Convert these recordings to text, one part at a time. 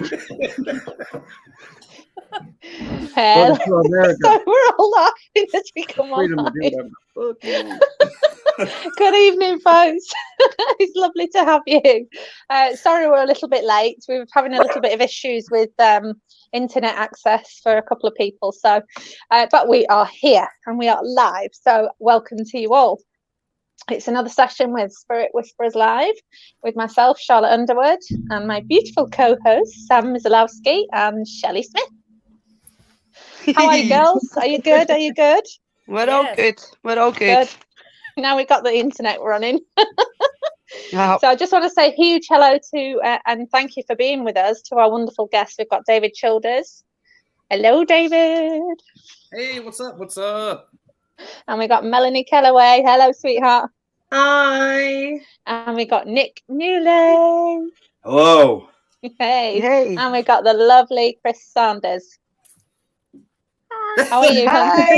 So we're all laughing as we come on. Good evening, folks. It's lovely to have you. Sorry we're a little bit late. We were having a little bit of issues with internet access for a couple of people. So, but we are here and we are live. So welcome to you all. It's another session with Spirit Whisperers Live with myself, Charlotte Underwood, and my beautiful co-hosts, Sam Mizalowski and Shelley Smith. How are you, girls? Are you good? Are you good? We're all good. We're all good. Now we've got the internet running. So I just want to say a huge hello to and thank you for being with us to our wonderful guests. We've got David Childers. Hello, David. Hey, what's up? What's up? And we got Melanie Kellaway. Hello, sweetheart. Hi. And we got Nick Newley. Hello. Hey. And we got the lovely Chris Sanders. Hi. How are you? Hi.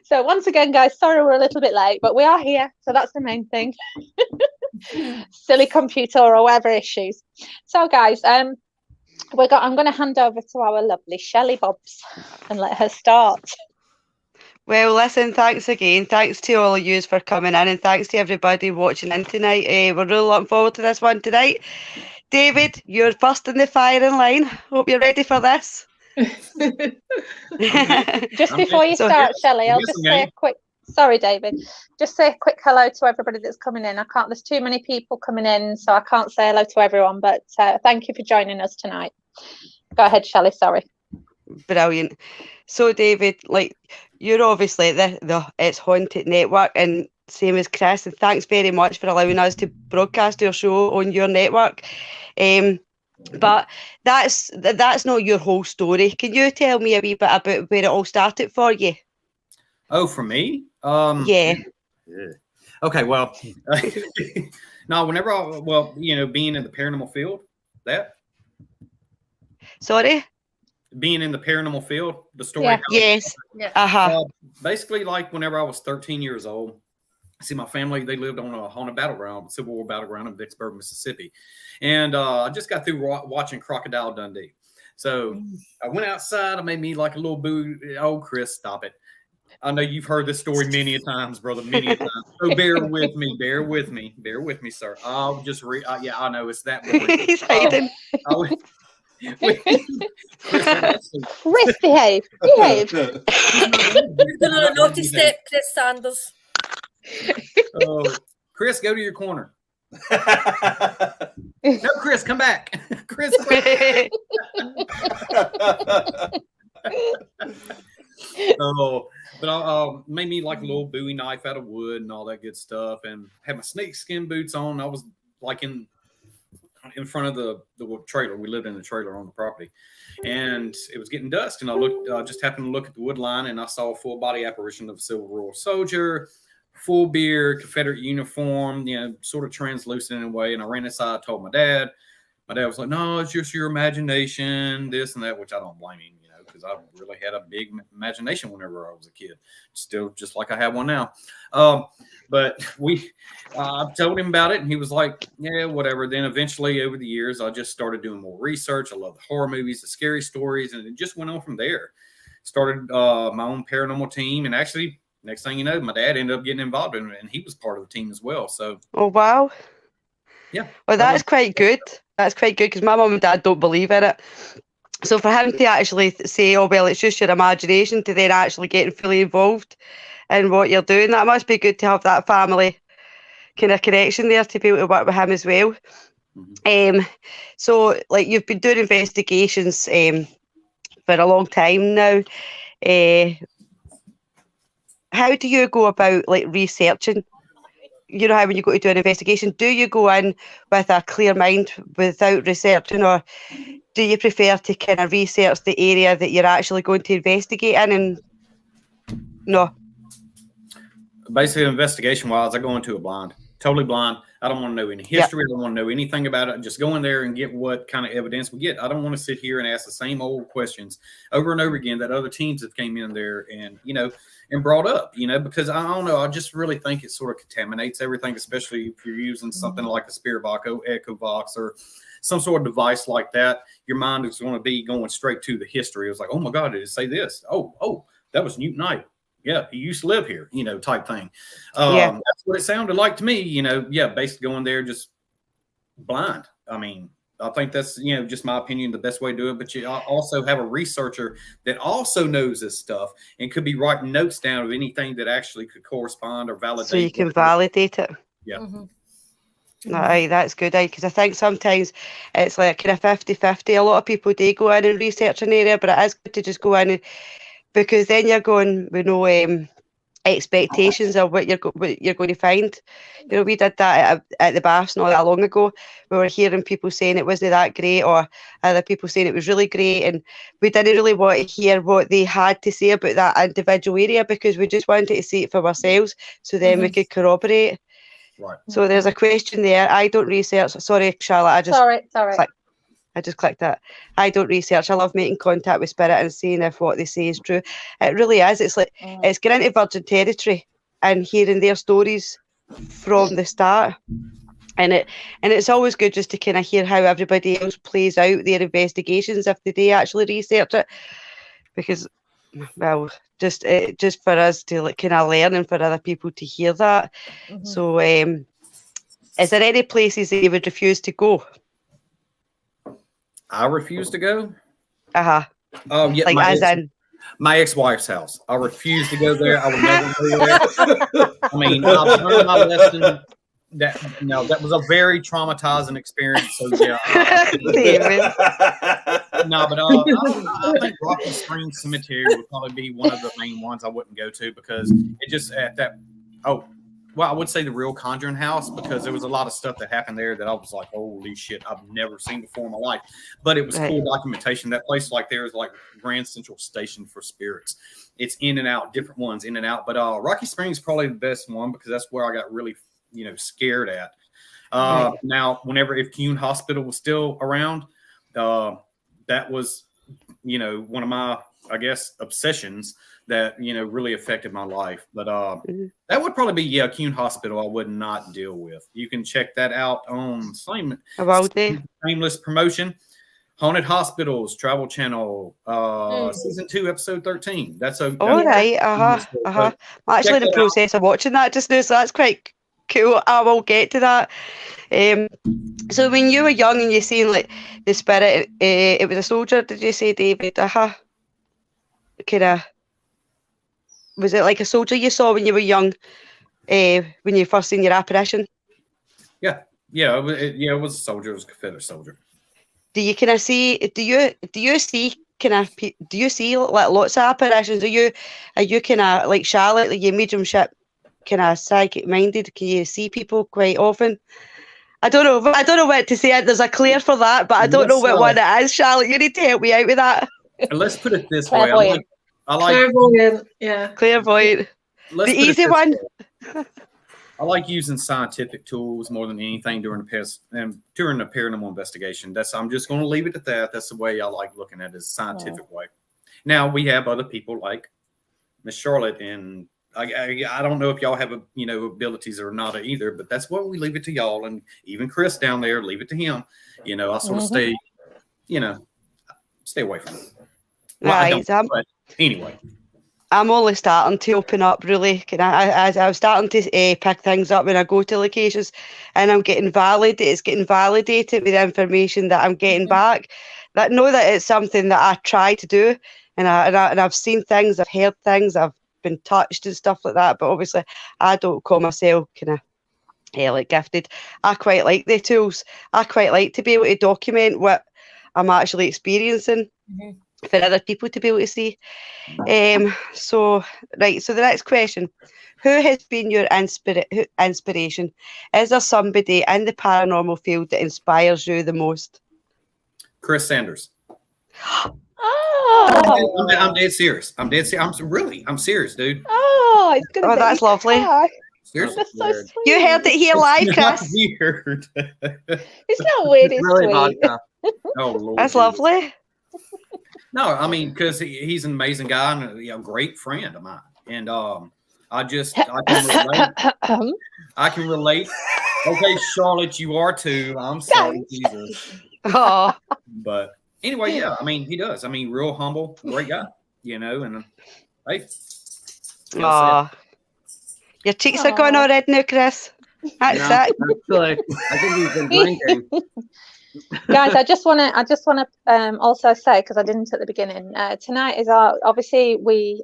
So once again, guys, sorry we're a little bit late, but we are here, so that's the main thing. Silly computer or whatever issues. So, guys, I'm going to hand over to our lovely Shelley Bobs and let her start. Well, listen, thanks again. Thanks to all of you for coming in, and thanks to everybody watching in tonight. We're really looking forward to this one tonight. David, you're first in the firing line. Hope you're ready for this. Just before you start, Shelley, I'll just say a quick... Sorry, David. Just say a quick hello to everybody that's coming in. There's too many people coming in, so I can't say hello to everyone, but thank you for joining us tonight. Go ahead, Shelley, sorry. Brilliant. So, David, you're obviously the It's Haunted Network, and same as Chris, and thanks very much for allowing us to broadcast your show on your network. But that's not your whole story. Can you tell me a wee bit about where it all started for you? Oh, for me? Yeah. Okay, well, no, being in the paranormal field, Sorry? Being in the paranormal field, the story. Yeah. Yes. Yeah. Basically, whenever I was 13 years old, see, my family, they lived on a battleground, Civil War battleground in Vicksburg, Mississippi. And I just got through watching Crocodile Dundee. So I went outside. I made me like a little boo. Oh, Chris, stop it. I know you've heard this story many a times, brother, many a times. So bear with me, sir. I'll just I know it's that boring. He's hiding. Chris, behave. You're gonna notice it, Chris Sanders. Oh, Chris, go to your corner. No, Chris, come back. Chris. But I made me like a little Bowie knife out of wood and all that good stuff, and had my snakeskin boots on. I was like in front of the trailer. We lived in the trailer on the property, and it was getting dusk. And I just happened to look at the wood line, and I saw a full body apparition of a Civil War soldier, full beard, Confederate uniform, sort of translucent in a way. And I ran inside. I told my dad. My dad was like, "No, it's just your imagination, this and that," which I don't blame him, because I really had a big imagination whenever I was a kid, still just like I have one now. But I told him about it, and he was like, "Yeah, whatever." Then eventually, over the years, I just started doing more research. I love the horror movies, the scary stories, and it just went on from there. Started my own paranormal team, and actually, next thing you know, my dad ended up getting involved in it, and he was part of the team as well. So, oh wow, yeah. Well, that's quite good. That's quite good, because my mum and dad don't believe in it. So for him to actually say, "Oh well, it's just your imagination," to then actually getting fully involved in what you're doing, that must be good to have that family kind of connection there to be able to work with him as well. Mm-hmm. So you've been doing investigations for a long time now. How do you go about researching? How when you go to do an investigation, do you go in with a clear mind without researching, or do you prefer to kind of research the area that you're actually going to investigate in? And no. Basically, investigation-wise, I go into it blind, totally blind. I don't want to know any history. I don't want to know anything about it. Just go in there and get what kind of evidence we get. I don't want to sit here and ask the same old questions over and over again that other teams have came in there and, and brought up, because I don't know. I just really think it sort of contaminates everything, especially if you're using something like a Spirit Box, EchoVox, or some sort of device like that. Your mind is going to be going straight to the history. It was like, oh my God, did it say this? Oh, that was Newton Knight. Yeah, he used to live here, type thing. That's what it sounded like to me, basically going there just blind. I mean, I think that's, just my opinion, the best way to do it. But you also have a researcher that also knows this stuff and could be writing notes down of anything that actually could correspond or validate. So you can validate it. Yeah. Aye, that's good, because I think sometimes it's like kind of 50-50. A lot of people do go in and research an area, but it is good to just go in because then you're going with no expectations of what you're going to find. We did that at the baths not that long ago. We were hearing people saying it wasn't that great, or other people saying it was really great, and we didn't really want to hear what they had to say about that individual area because we just wanted to see it for ourselves, so then we could corroborate. Right. So there's a question there. I don't research. Sorry, Charlotte. I just clicked that. I don't research. I love making contact with spirit and seeing if what they say is true. It really is. It's like it's getting into virgin territory and hearing their stories from the start. And it's always good just to kind of hear how everybody else plays out their investigations if they do actually research it. Because, well, just for us to kind of learn and for other people to hear that. So, is there any places that you would refuse to go? I refuse to go. Yeah. Like my ex-wife's house. I refuse to go there. I would never go there. I mean, I've learned my lesson. That was a very traumatizing experience. So yeah. I think Rocky Springs Cemetery would probably be one of the main ones I wouldn't go to because it just at that. Well, I would say the real Conjuring House because there was a lot of stuff that happened there that I was like, holy shit, I've never seen before in my life. But it was cool documentation. That place there is like Grand Central Station for spirits. It's in and out, different ones in and out. But Rocky Springs is probably the best one because that's where I got really, scared at. Now, if Kuhn Hospital was still around, that was, one of my, I guess, obsessions that really affected my life. But that would probably be Kuhn Hospital. I would not deal with. You can check that out on Shameless promotion. Haunted Hospitals Travel Channel, season 2, episode 13. That's a all right. I'm actually in the process of watching that just now, so that's quite cool. I will get to that. So when you were young and you seen like the spirit, it was a soldier. Did you say, David? Kind of. Was it like a soldier you saw when you were young, when you first seen your apparition? Yeah. It was a soldier. It was a Confederate soldier. Do you kind of see? Do you see kind of? Do you see like lots of apparitions? Are you kind of like Charlotte? Like your mediumship, kind of psychic minded? Can you see people quite often? I don't know what to say. There's a Claire for that, but I don't know what one it is. Charlotte, you need to help me out with that. Let's put it this way. I like clairvoyant, yeah. Clairvoyant. The easy one. I like using scientific tools more than anything during the paranormal investigation. I'm just going to leave it at that. That's the way I like looking at it, is scientific way. Now we have other people like Miss Charlotte, and I don't know if y'all have abilities or not either, but that's why we leave it to y'all, and even Chris down there, leave it to him. I sort of stay away from it. Well, but anyway, I'm only starting to open up, really. I was starting to pick things up when I go to locations, and I'm getting validated. It's getting validated with the information that I'm getting back. That know that it's something that I try to do, and I've seen things, I've heard things, I've been touched and stuff like that. But obviously, I don't call myself kind of like gifted. I quite like the tools. I quite like to be able to document what I'm actually experiencing. For other people to be able to see. So the next question. Who has been your inspiration? Is there somebody in the paranormal field that inspires you the most? Chris Sanders. Oh. I'm dead serious. I'm serious, dude. Oh, it's gonna that's lovely. Seriously, That's so weird. sweet. You heard it here live, Not Chris. weird. It's not weird. It's really sweet. vodka. Oh Lord. That's Jesus. lovely. No, I mean, because he's an amazing guy and a great friend of mine, and I can relate. I can relate. Okay, Charlotte, you are too. I'm sorry, Jesus. Oh, But anyway, yeah, I mean, he does. I mean, real humble, great guy, and hey, oh. Your cheeks are going Aw. all red now, Chris. That's No, it. actually, I think he's been drinking. Guys, I just want to also say, because I didn't at the beginning, tonight is obviously we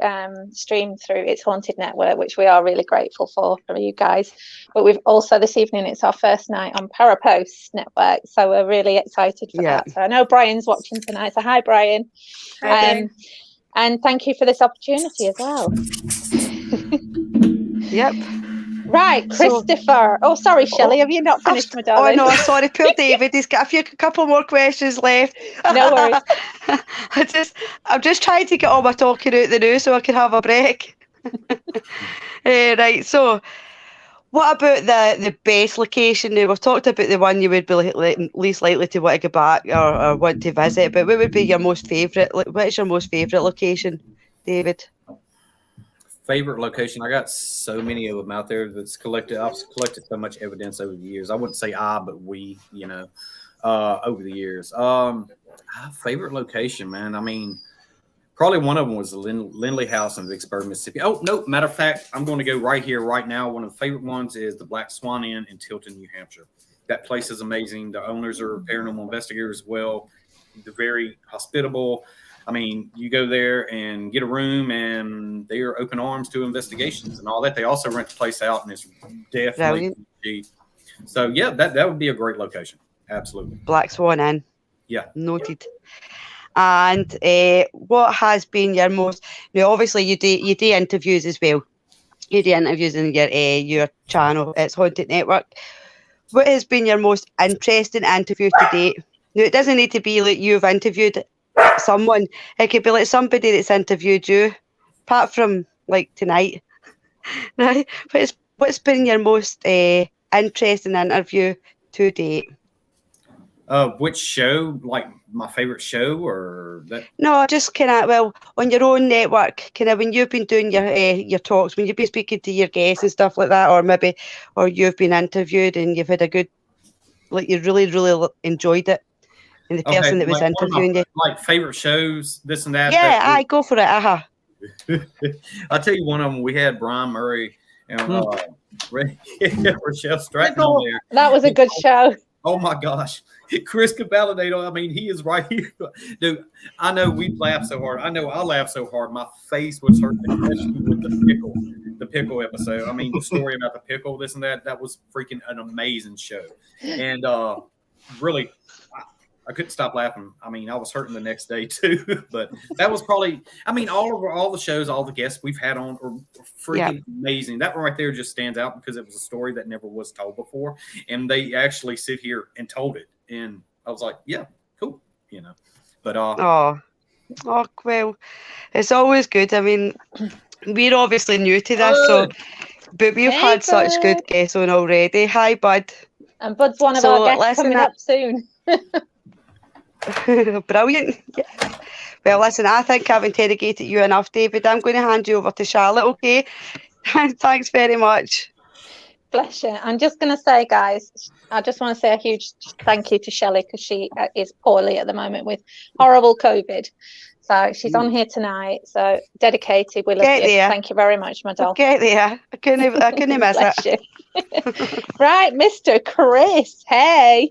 stream through It's Haunted Network, which we are really grateful for you guys, but we've also this evening it's our first night on Parapost Network, so we're really excited for Yeah. that. So I know Brian's watching tonight, so hi Brian. Hi. And thank you for this opportunity as well. Yep. Right, So- Christopher. Oh, sorry, Shelley, have you not finished, my Oh darling? no, sorry, poor David. He's got a couple more questions left. No worries. I'm just trying to get all my talking out the new so I can have a break. Right. So, what about the best location? Now we've talked about the one you would be least likely to want to go back or want to visit, but what would be your most favourite? What is your most favourite location, David? favorite location. I got so many of them out there that's collected. I've collected so much evidence over the years. I wouldn't say I, but we, over the years. Favorite location, man. I mean, probably one of them was the Lindley House in Vicksburg, Mississippi. Oh, no, matter of fact, I'm going to go right here, right now. One of the favorite ones is the Black Swan Inn in Tilton, New Hampshire. That place is amazing. The owners are paranormal investigators as well. They're very hospitable. I mean, you go there and get a room, and they are open arms to investigations and all that. They also rent the place out, and it's definitely cheap. So, yeah, that would be a great location. Absolutely. Black Swan Inn. Yeah. Noted. And what has been your most? Now, obviously, you do interviews as well. You do interviews in your channel. It's Haunted Network. What has been your most interesting interview to date? Now, it doesn't need to be like you've interviewed someone. It could be like somebody that's interviewed you, apart from like tonight. Right? What's been your most interesting interview to date? Which show? Like my favorite show, or that? No, just kind of on your own network, kind of when you've been doing your talks, when you've been speaking to your guests and stuff like that, or you've been interviewed and you've had a good, like you really enjoyed it, and the person that was like interviewing you. Like favorite shows, this and that. Yeah, go for it. I'll tell you one of them. We had Brian Murray and Rochelle Stratton on there. That was a good show. Oh my gosh. Chris could validate. I mean, he is right here. Dude, I know we laughed so hard. I know I laughed so hard. My face was hurting, especially with the pickle episode. I mean, the story about the pickle, this and that was freaking an amazing show. And really, I couldn't stop laughing. I mean, I was hurting the next day too. But that was probably, I mean, all the shows, all the guests we've had on are freaking amazing. That one right there just stands out because it was a story that never was told before. And they actually sit here and told it. And I was like, yeah, cool, But well, it's always good. I mean, we're obviously new to this, but we've had such good guests on already. Hi, Bud. And Bud's one of our guests coming up soon. Brilliant. Yeah. Well, listen, I think I've interrogated you enough, David. I'm going to hand you over to Charlotte, okay? Thanks very much. Bless you. I'm just going to say, guys, I just want to say a huge thank you to Shelley because she is poorly at the moment with horrible COVID. So she's on here tonight. So dedicated. We love you. There. Thank you very much, my doll. Get there. I couldn't miss it. Right, Mr. Chris. Hey.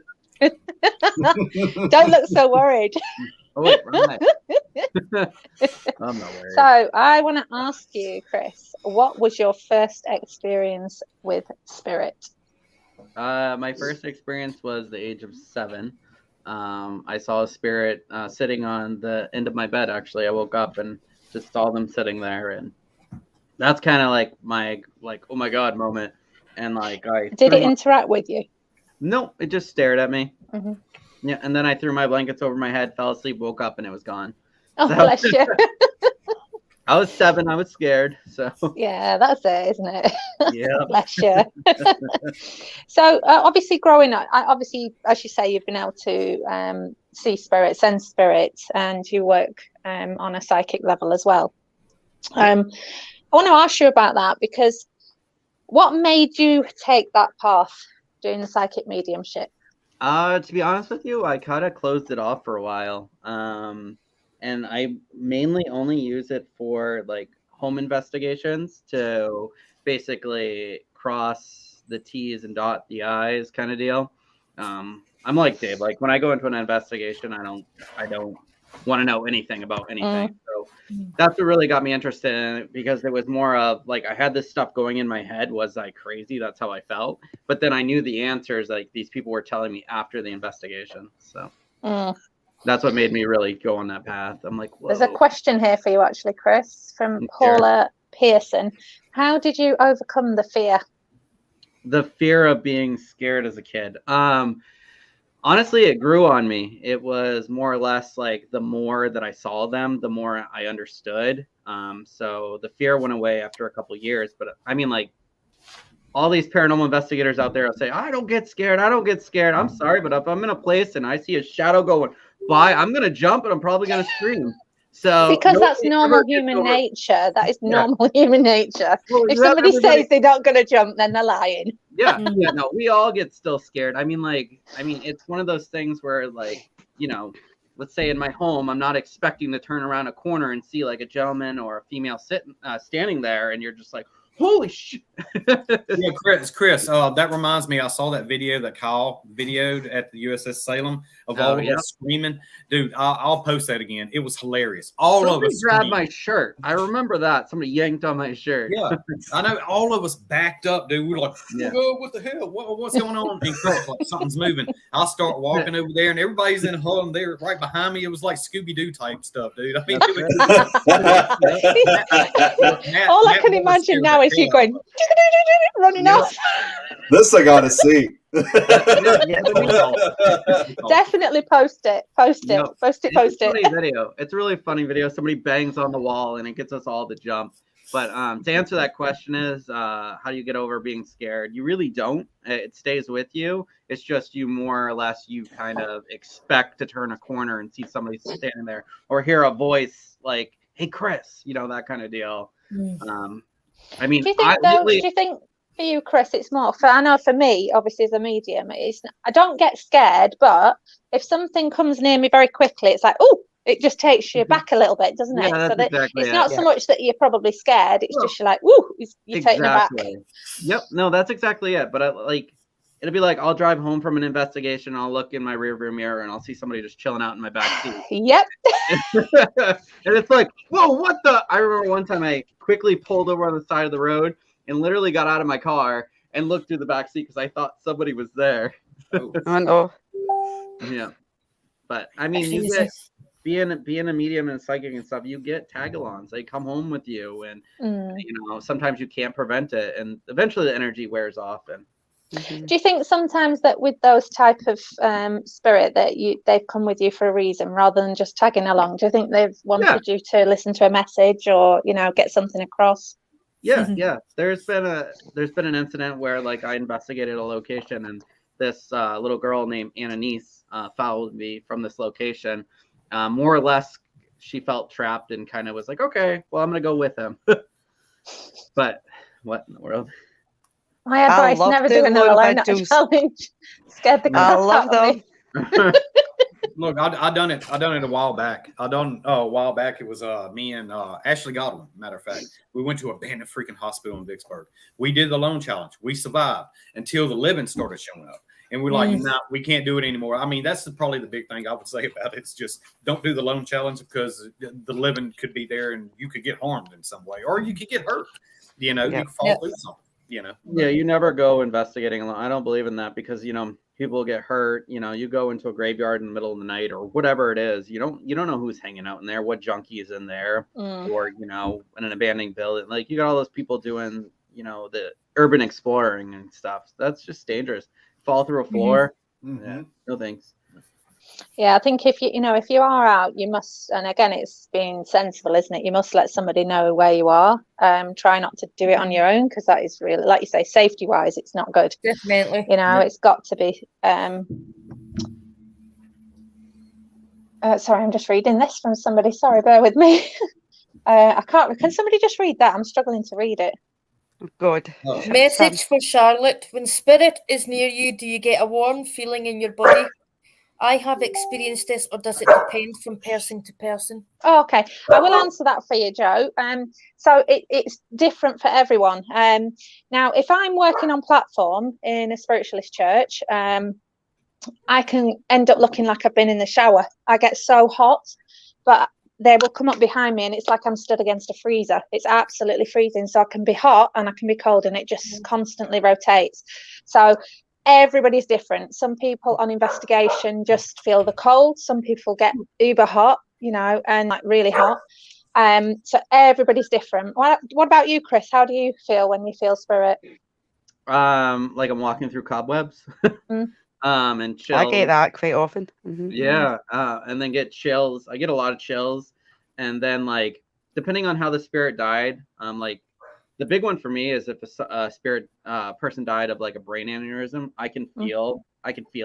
Don't look so worried. Oh, right. I'm not worried. So I want to ask you, Chris, what was your first experience with spirit? My first experience was the age of 7. I saw a spirit sitting on the end of my bed. Actually, I woke up and just saw them sitting there, and that's kind of like my oh my god moment. And Did it interact with you? No, it just stared at me. Mm-hmm. Yeah, and then I threw my blankets over my head, fell asleep, woke up, and it was gone. Oh, bless you. I was 7. I was scared. So Yeah, that's it, isn't it? yeah. Bless you. So obviously growing up, obviously, as you say, you've been able to see spirits, sense spirits, and you work on a psychic level as well. I want to ask you about that because what made you take that path doing the psychic mediumship? To be honest with you, I kind of closed it off for a while. And I mainly only use it for like home investigations to basically cross the T's and dot the I's kind of deal. I'm like Dave, like when I go into an investigation, I don't want to know anything about anything. So that's what really got me interested in it, because it was more of like I had this stuff going in my head. Was I crazy? That's how I felt. But then I knew the answers, like these people were telling me after the investigation. So that's what made me really go on that path. I'm like, whoa. There's a question here for you, actually, Chris, from Okay. Paula Pearson. How did you overcome the fear? The fear of being scared as a kid. Honestly, it grew on me. It was more or less like the more that I saw them, the more I understood. So the fear went away after a couple of years. But I mean, like all these paranormal investigators out there will say, I don't get scared. I don't get scared. I'm sorry, but if I'm in a place and I see a shadow going by, I'm going to jump and I'm probably going to scream. So because that's normal human nature. That is normal human nature. Well, if somebody says they're not going to jump, then they're lying. Yeah, no, we all get still scared. I mean, it's one of those things where, like, you know, let's say in my home, I'm not expecting to turn around a corner and see like a gentleman or a female standing there, and you're just like, holy shit. Yeah, Chris, that reminds me, I saw that video that Kyle videoed at the USS Salem of all of us screaming. Dude, I'll post that again. It was hilarious. Somebody of us grabbed my shirt. I remember that. Somebody yanked on my shirt. Yeah, I know. All of us backed up, dude. We were like, oh, what the hell? What's going on? And Chris, like, something's moving. I'll start walking over there, and everybody's in a huddle, and they're right behind me. It was like Scooby-Doo type stuff, dude. I mean, all I can imagine now is you going running off. This I gotta see. Definitely post it. Post it. Video. It's a really funny video. Somebody bangs on the wall and it gets us all to jump. But to answer that question is how do you get over being scared? You really don't. It stays with you. It's just you more or less you kind of expect to turn a corner and see somebody standing there or hear a voice like, hey Chris, you know, that kind of deal. I mean, do you think for you, Chris, it's more I know for me, obviously as a medium, I don't get scared, but if something comes near me very quickly, it's like, oh, it just takes you back a little bit, doesn't it? So that it's not so much that you're probably scared, it's just you're like, woo, you're taken aback. Yep, no, that's exactly it. But it'll be like I'll drive home from an investigation, I'll look in my rearview mirror and I'll see somebody just chilling out in my back seat. Yep. And it's like, whoa, what the? I remember one time I quickly pulled over on the side of the road and literally got out of my car and looked through the back seat because I thought somebody was there. I know. Yeah. But I mean, you get being a medium and psychic and stuff, you get tag-alongs. They come home with you, and you know, sometimes you can't prevent it, and eventually the energy wears off. And do you think sometimes that with those type of spirit that they've come with you for a reason rather than just tagging along? Do you think they've wanted you to listen to a message or, you know, get something across? Yeah. There's been an incident where like I investigated a location and this little girl named Ananice followed me from this location. More or less, she felt trapped and kind of was like, okay, well, I'm going to go with him. But what in the world? My advice, never do an alone challenge. Scared the crap out of me. Look, I done it a while back. A while back. It was me and Ashley Godwin. Matter of fact, we went to a abandoned freaking hospital in Vicksburg. We did the lone challenge. We survived until the living started showing up, and we're like, nah, we can't do it anymore. I mean, that's probably the big thing I would say about it. It's just don't do the lone challenge because the living could be there and you could get harmed in some way, or you could get hurt. You know, you could fall through something. You know. Yeah, you never go investigating alone. I don't believe in that because, you know, people get hurt. You know, you go into a graveyard in the middle of the night or whatever it is. You don't know who's hanging out in there, what junkie is in there, or, you know, in an abandoned building. Like you got all those people doing, you know, the urban exploring and stuff. That's just dangerous. Fall through a floor. Yeah, no thanks. Yeah, I think if if you are out, you must, and again, it's being sensible, isn't it? You must let somebody know where you are. Try not to do it on your own, because that is really, like you say, safety wise, it's not good. Definitely. It's got to be. Sorry, I'm just reading this from somebody. Sorry, bear with me. I can't. Can somebody just read that? I'm struggling to read it. God. Oh. Message for Charlotte. When spirit is near you, do you get a warm feeling in your body? I have experienced this, or does it depend from person to person? Oh, okay, I will answer that for you, Joe. So it's different for everyone. Now, if I'm working on platform in a spiritualist church, I can end up looking like I've been in the shower. I get so hot, but they will come up behind me and it's like I'm stood against a freezer. It's absolutely freezing. So I can be hot and I can be cold, and it just constantly rotates. So everybody's different. Some people on investigation just feel the cold. Some people get uber hot, and like really hot. So everybody's different. What about you, Chris? How do you feel when you feel spirit? Like I'm walking through cobwebs. And chills. I get that quite often. Mm-hmm. Yeah, and then get chills. I get a lot of chills, and then like depending on how the spirit died, like the big one for me is if a spirit person died of like a brain aneurysm, I can feel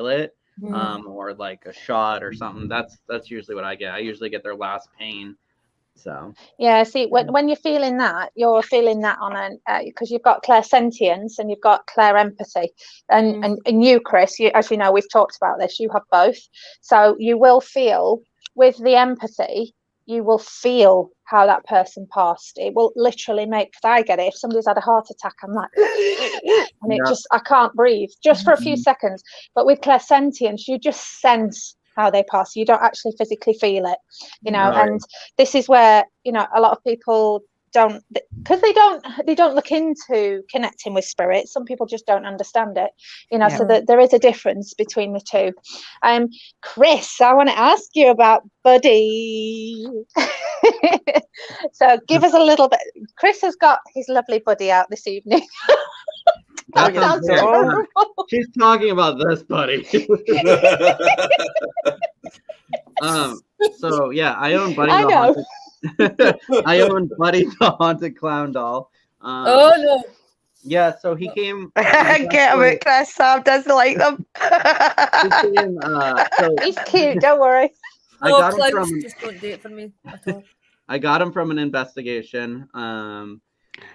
it, or like a shot or something. That's usually what I get. I usually get their last pain. So yeah, see, when you're feeling that, you're feeling that on because you've got clairsentience and you've got clairempathy, and you, Chris, as you know, we've talked about this. You have both, so you will feel with the empathy. You will feel how that person passed. It will literally make. Cause I get it. If somebody's had a heart attack, I'm like, and it just I can't breathe just for a few seconds. But with clairsentience, you just sense how they pass. You don't actually physically feel it, and this is where a lot of people don't, because they don't look into connecting with spirit. Some people just don't understand it, so that there is a difference between the two. Chris, I want to ask you about Buddy. So give us a little bit. Chris has got his lovely Buddy out this evening. That sounds terrible. She's talking about this, Buddy. So yeah, I own Buddy. I know. I own Buddy the Haunted Clown Doll. Oh no. Yeah, so he came. Get him out, Chris. Sam doesn't like them. He came, He's cute. Don't worry. I got him clowns from. just don't do it for me at all. I got him from an investigation.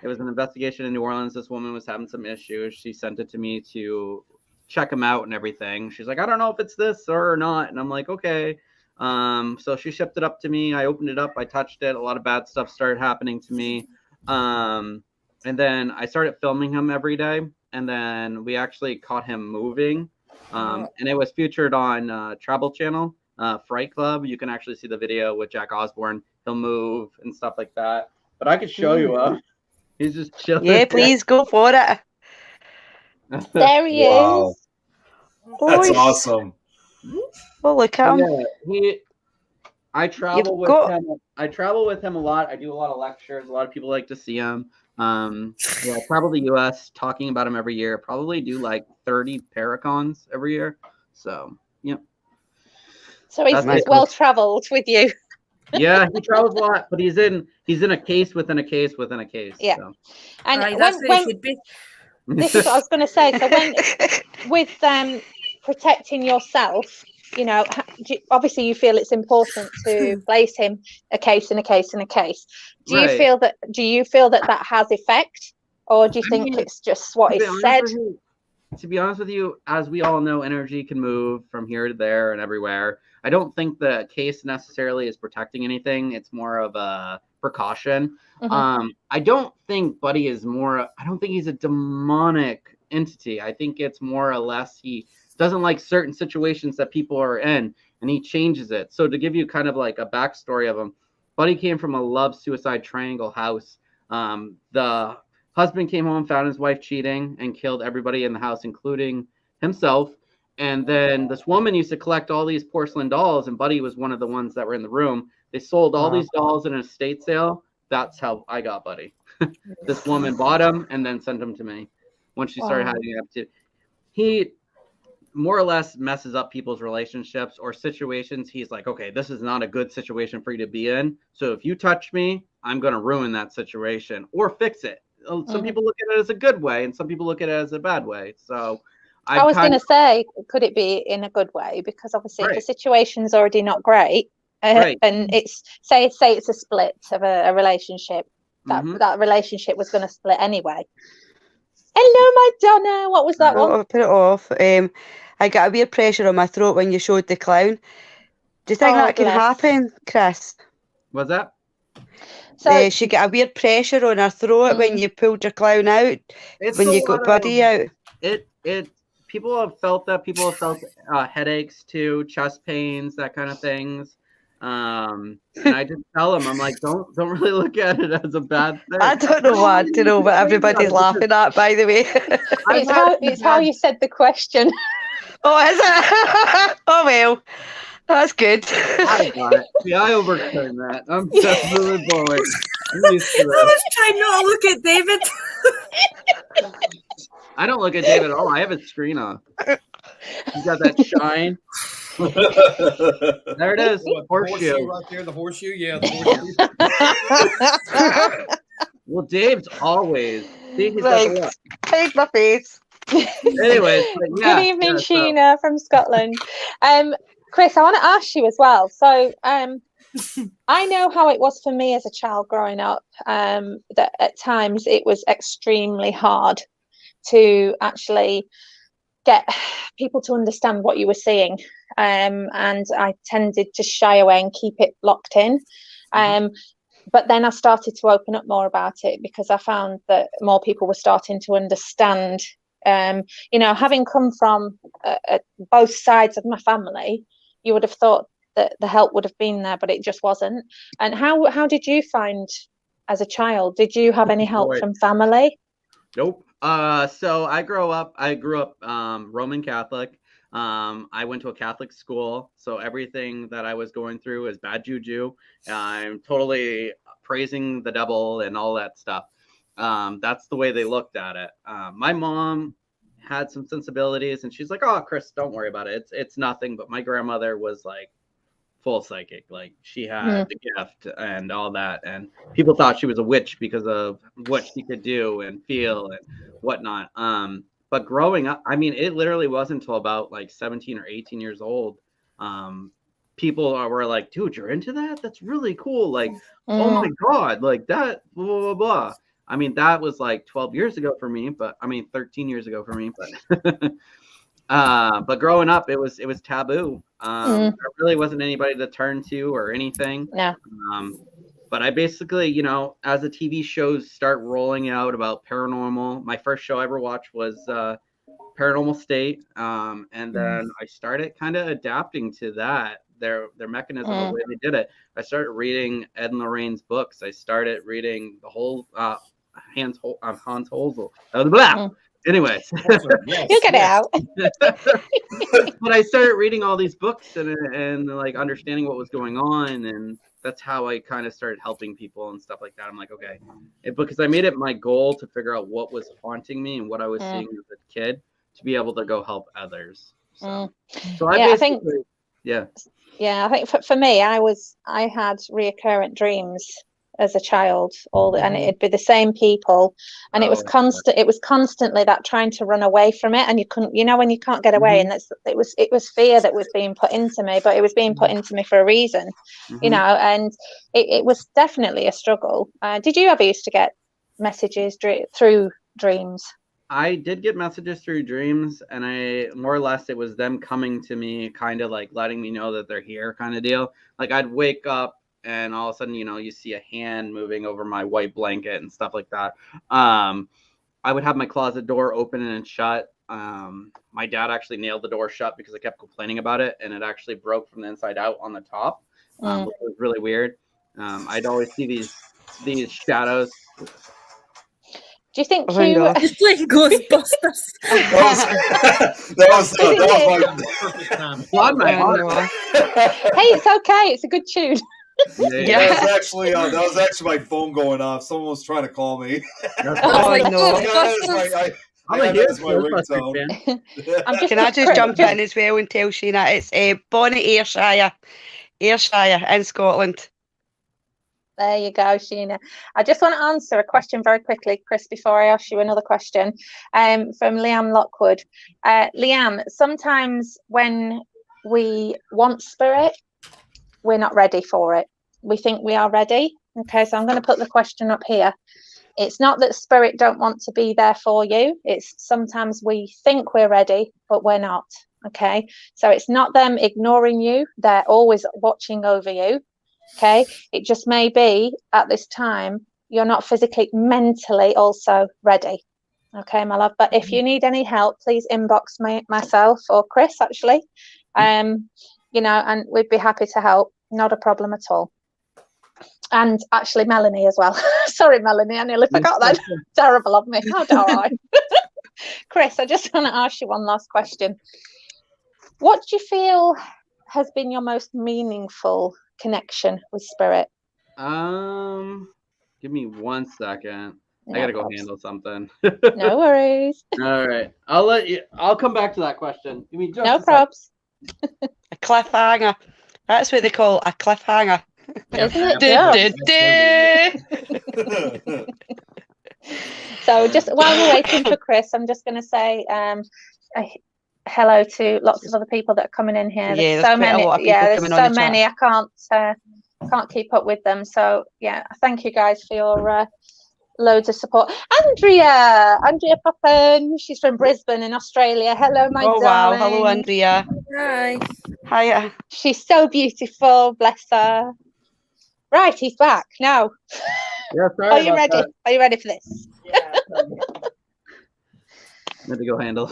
It was an investigation in New Orleans. This woman was having some issues. She sent it to me to check him out and everything. She's like, I don't know if it's this or not. And I'm like, okay. So she shipped it up to me. I opened it up. I touched it. A lot of bad stuff started happening to me. And then I started filming him every day. And then we actually caught him moving. And it was featured on Travel Channel, Fright Club. You can actually see the video with Jack Osborne. He'll move and stuff like that. But I could show you. He's just chilling. Yeah, please go for it. There he is. That's awesome. Well, look at him. Yeah, I travel with him. I travel with him a lot. I do a lot of lectures. A lot of people like to see him. Yeah, I travel the U.S. talking about him every year. Probably do like 30 Paracons every year. So, yeah. So he's well traveled with you. Yeah, he travels a lot, but he's in a case within a case within a case. Yeah, so. and that's where he should be. This is what I was going to say. So when with protecting yourself, obviously you feel it's important to place him a case in a case in a case. Do you feel that? Do you feel that has effect, or do you think it's just what is said? To be honest with you, as we all know, energy can move from here to there and everywhere. I don't think the case necessarily is protecting anything. It's more of a precaution. Mm-hmm. I don't think Buddy is I don't think he's a demonic entity. I think it's more or less he doesn't like certain situations that people are in, and he changes it. So to give you kind of like a backstory of him, Buddy came from a love-suicide triangle house. The husband came home, found his wife cheating, and killed everybody in the house, including himself. And then this woman used to collect all these porcelain dolls, and Buddy was one of the ones that were in the room. They sold all these dolls in an estate sale. That's how I got Buddy. This woman bought him and then sent him to me when she started having it up to. more or less messes up people's relationships or situations. He's like, okay, this is not a good situation for you to be in. So if you touch me, I'm going to ruin that situation or fix it. Some people look at it as a good way and some people look at it as a bad way. So I was going to say, could it be in a good way? Because obviously if the situation's already not great, and it's say it's a split of a relationship, that relationship was going to split anyway. Hello, Madonna. What was that one? I'll put it off. I got a weird pressure on my throat when you showed the clown. Do you think that can happen, Chris? What's that? So she got a weird pressure on her throat when you pulled your clown out. When you got Buddy out. People have felt that. People have felt headaches too, chest pains, that kind of things. And I just tell them, I'm like, don't really look at it as a bad thing. I don't know what to know, but everybody's laughing at, by the way. It's how you said the question. Oh, is it? Oh, well. That's good. I got it. See, I overturned that. I'm definitely boy. I'm used to that. I was trying not to look at David. I don't look at David at all. I have his screen off. He's got that shine. There it is. Horseshoe. Right there, the horseshoe. Yeah, the horseshoe. Well, Dave's always. See, he's like, got take my face. Anyways, good evening, Sheena from Scotland. Chris, I want to ask you as well. So, I know how it was for me as a child growing up. That at times it was extremely hard to actually get people to understand what you were seeing, and I tended to shy away and keep it locked in. But then I started to open up more about it because I found that more people were starting to understand. Having come from both sides of my family, you would have thought that the help would have been there, but it just wasn't. And how did you find as a child? Did you have any help from family? Nope. So I grew up Roman Catholic. I went to a Catholic school, so everything that I was going through is bad juju. I'm totally praising the devil and all that stuff. That's the way they looked at it. My mom had some sensibilities, and she's like, "Oh, Chris, don't worry about it. It's nothing." But my grandmother was like full psychic, like she had the gift and all that, and people thought she was a witch because of what she could do and feel and whatnot. But growing up, I mean, it literally wasn't until about like 17 or 18 years old. People were like, "Dude, you're into that? That's really cool!" Like, "Oh my god, like that!" Blah blah blah. I mean, that was like 12 years ago for me, but I mean, 13 years ago for me. But growing up, it was taboo. There really wasn't anybody to turn to or anything. No. But I basically, as the TV shows start rolling out about paranormal, my first show I ever watched was Paranormal State, and then I started kind of adapting to that. Their mechanism, the way they did it. I started reading Ed and Lorraine's books. I started reading the whole Hans Holzel. Anyways, you get it out. But I started reading all these books and like understanding what was going on, and that's how I kind of started helping people and stuff like that. I'm like, okay, because I made it my goal to figure out what was haunting me and what I was seeing as a kid to be able to go help others. So I think. Yeah, I think for me, I had reoccurrent dreams as a child, and it'd be the same people, and it was constant. It was constantly that trying to run away from it, and you couldn't. When you can't get away, and it was fear that was being put into me, but it was being put into me for a reason, and it was definitely a struggle. Did you ever used to get messages through dreams? I did get messages through dreams, and I more or less it was them coming to me, kind of like letting me know that they're here, kind of deal. Like I'd wake up and all of a sudden, you see a hand moving over my white blanket and stuff like that. I would have my closet door open and shut. My dad actually nailed the door shut because I kept complaining about it, and it actually broke from the inside out on the top, which was really weird. I'd always see these shadows. Do you think It's like Ghostbusters? that was my Hey, it's okay. It's a good tune. That was actually my phone going off. Someone was trying to call me. Oh, no. I'm I a have huge that as my Ghostbusters ringtone. fan. I'm just Can I just Chris, jump in as well and tell Sheena it's Bonnet Ayrshire in Scotland. There you go, Sheena. I just want to answer a question very quickly, Chris, before I ask you another question from Liam Lockwood. Liam, sometimes when we want spirit, we're not ready for it. We think we are ready. Okay, so I'm going to put the question up here. It's not that spirit don't want to be there for you. It's sometimes we think we're ready, but we're not. Okay, so it's not them ignoring you. They're always watching over you. Okay, it just may be at this time you're not physically, mentally also ready. Okay, my love. But if you need any help, please inbox myself or Chris, actually. You know, and we'd be happy to help. Not a problem at all. And actually, Melanie as well. Sorry, Melanie, I nearly forgot that. Terrible of me. How dare I? Chris, I just want to ask you one last question. What do you feel has been your most meaningful connection with spirit? Give me 1 second. No I gotta go probs. handle something. No worries. All right. I'll come back to that question. Give me just No a sec. probs. A cliffhanger. That's what they call a cliffhanger. Isn't it Du-du-du. So just while we're waiting for Chris, I'm just going to say hello to lots of other people that are coming in here. Yeah, There's there's so quite a many. lot of people Yeah, there's coming on so the many. chat. I can't keep up with them. So yeah, thank you guys for your loads of support. Andrea Poppen, she's from Brisbane in Australia. Hello, my Oh wow, darling. hello Andrea. Hi. Hiya. She's so beautiful, bless her. Right, he's back now. Yeah, sorry Are you about ready? that. Are you ready for this? Yeah. I had to go handle.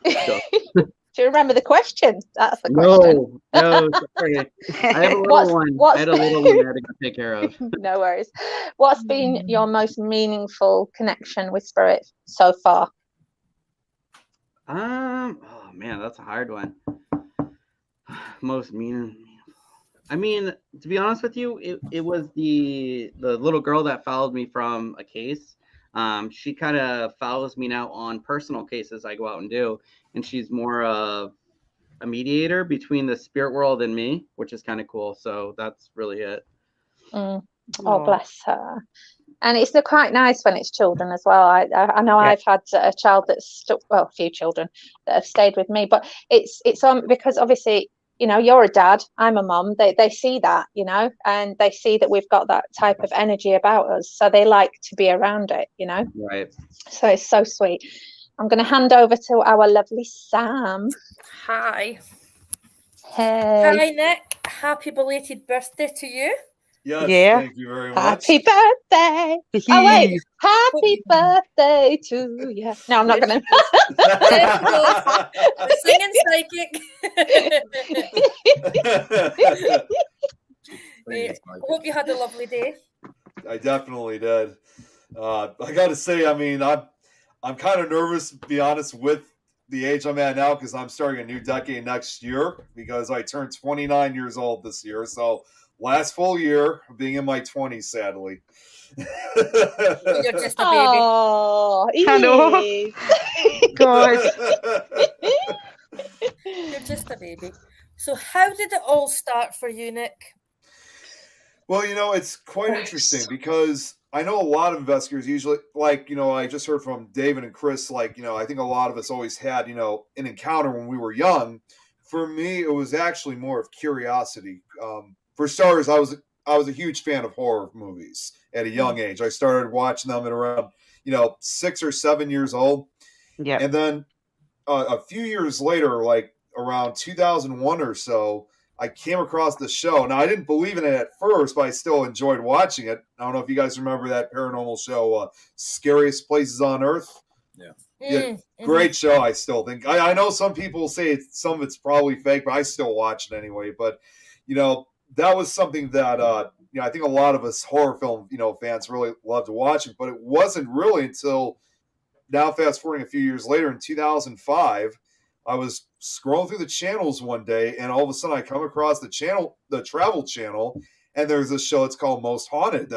Go. Do you remember the question? That's the question. No, sorry. I have a little one. I had a little one I had to go take care of. No worries. What's been your most meaningful connection with spirit so far? Oh man, that's a hard one. Most meaningful. I mean, to be honest with you, it was the little girl that followed me from a case. She kind of follows me now on personal cases I go out and do, and she's more of a mediator between the spirit world and me, which is kind of cool. So that's really it. Oh, bless her. And it's quite nice when it's children as well. I know I've had a child that's a few children that have stayed with me, but it's because obviously, you know, you're a dad, I'm a mum. They see that, you know, and they see that we've got that type of energy about us, so they like to be around it, you know. Right. So it's so sweet. I'm going to hand over to our lovely Sam. Hi. Hey. Hi, Nick. Happy belated birthday to you. Yes, Yeah. thank you very much. Happy birthday. Oh, wait. Happy birthday to you. No, I'm not going to. The singing psychic. I hope you had a lovely day. I definitely did. I got to say, I mean, I'm kind of nervous, to be honest, with the age I'm at now, because I'm starting a new decade next year, because I turned 29 years old this year. So last full year of being in my 20s, sadly. You're just a baby. Oh, I know. God. You're just a baby. So how did it all start for you, Nick? Well, you know, it's quite interesting because I know a lot of investigators usually, like, you know, I just heard from David and Chris, like, you know, I think a lot of us always had, you know, an encounter when we were young. For me, it was actually more of curiosity. For starters, I was a huge fan of horror movies at a young age. I started watching them at around, you know, 6 or 7 years old. Yeah. And then a few years later, like around 2001 or so, I came across the show. Now, I didn't believe in it at first, but I still enjoyed watching it. I don't know if you guys remember that paranormal show, Scariest Places on Earth. Yeah, great show, I still think. I know some people say some of it's probably fake, but I still watch it anyway. But, you know, that was something that, you know, I think a lot of us horror film, you know, fans really loved watching. But it wasn't really until now, fast forwarding a few years later, in 2005, I was scrolling through the channels one day, and all of a sudden I come across the Travel Channel, and there's this show. It's called Most Haunted.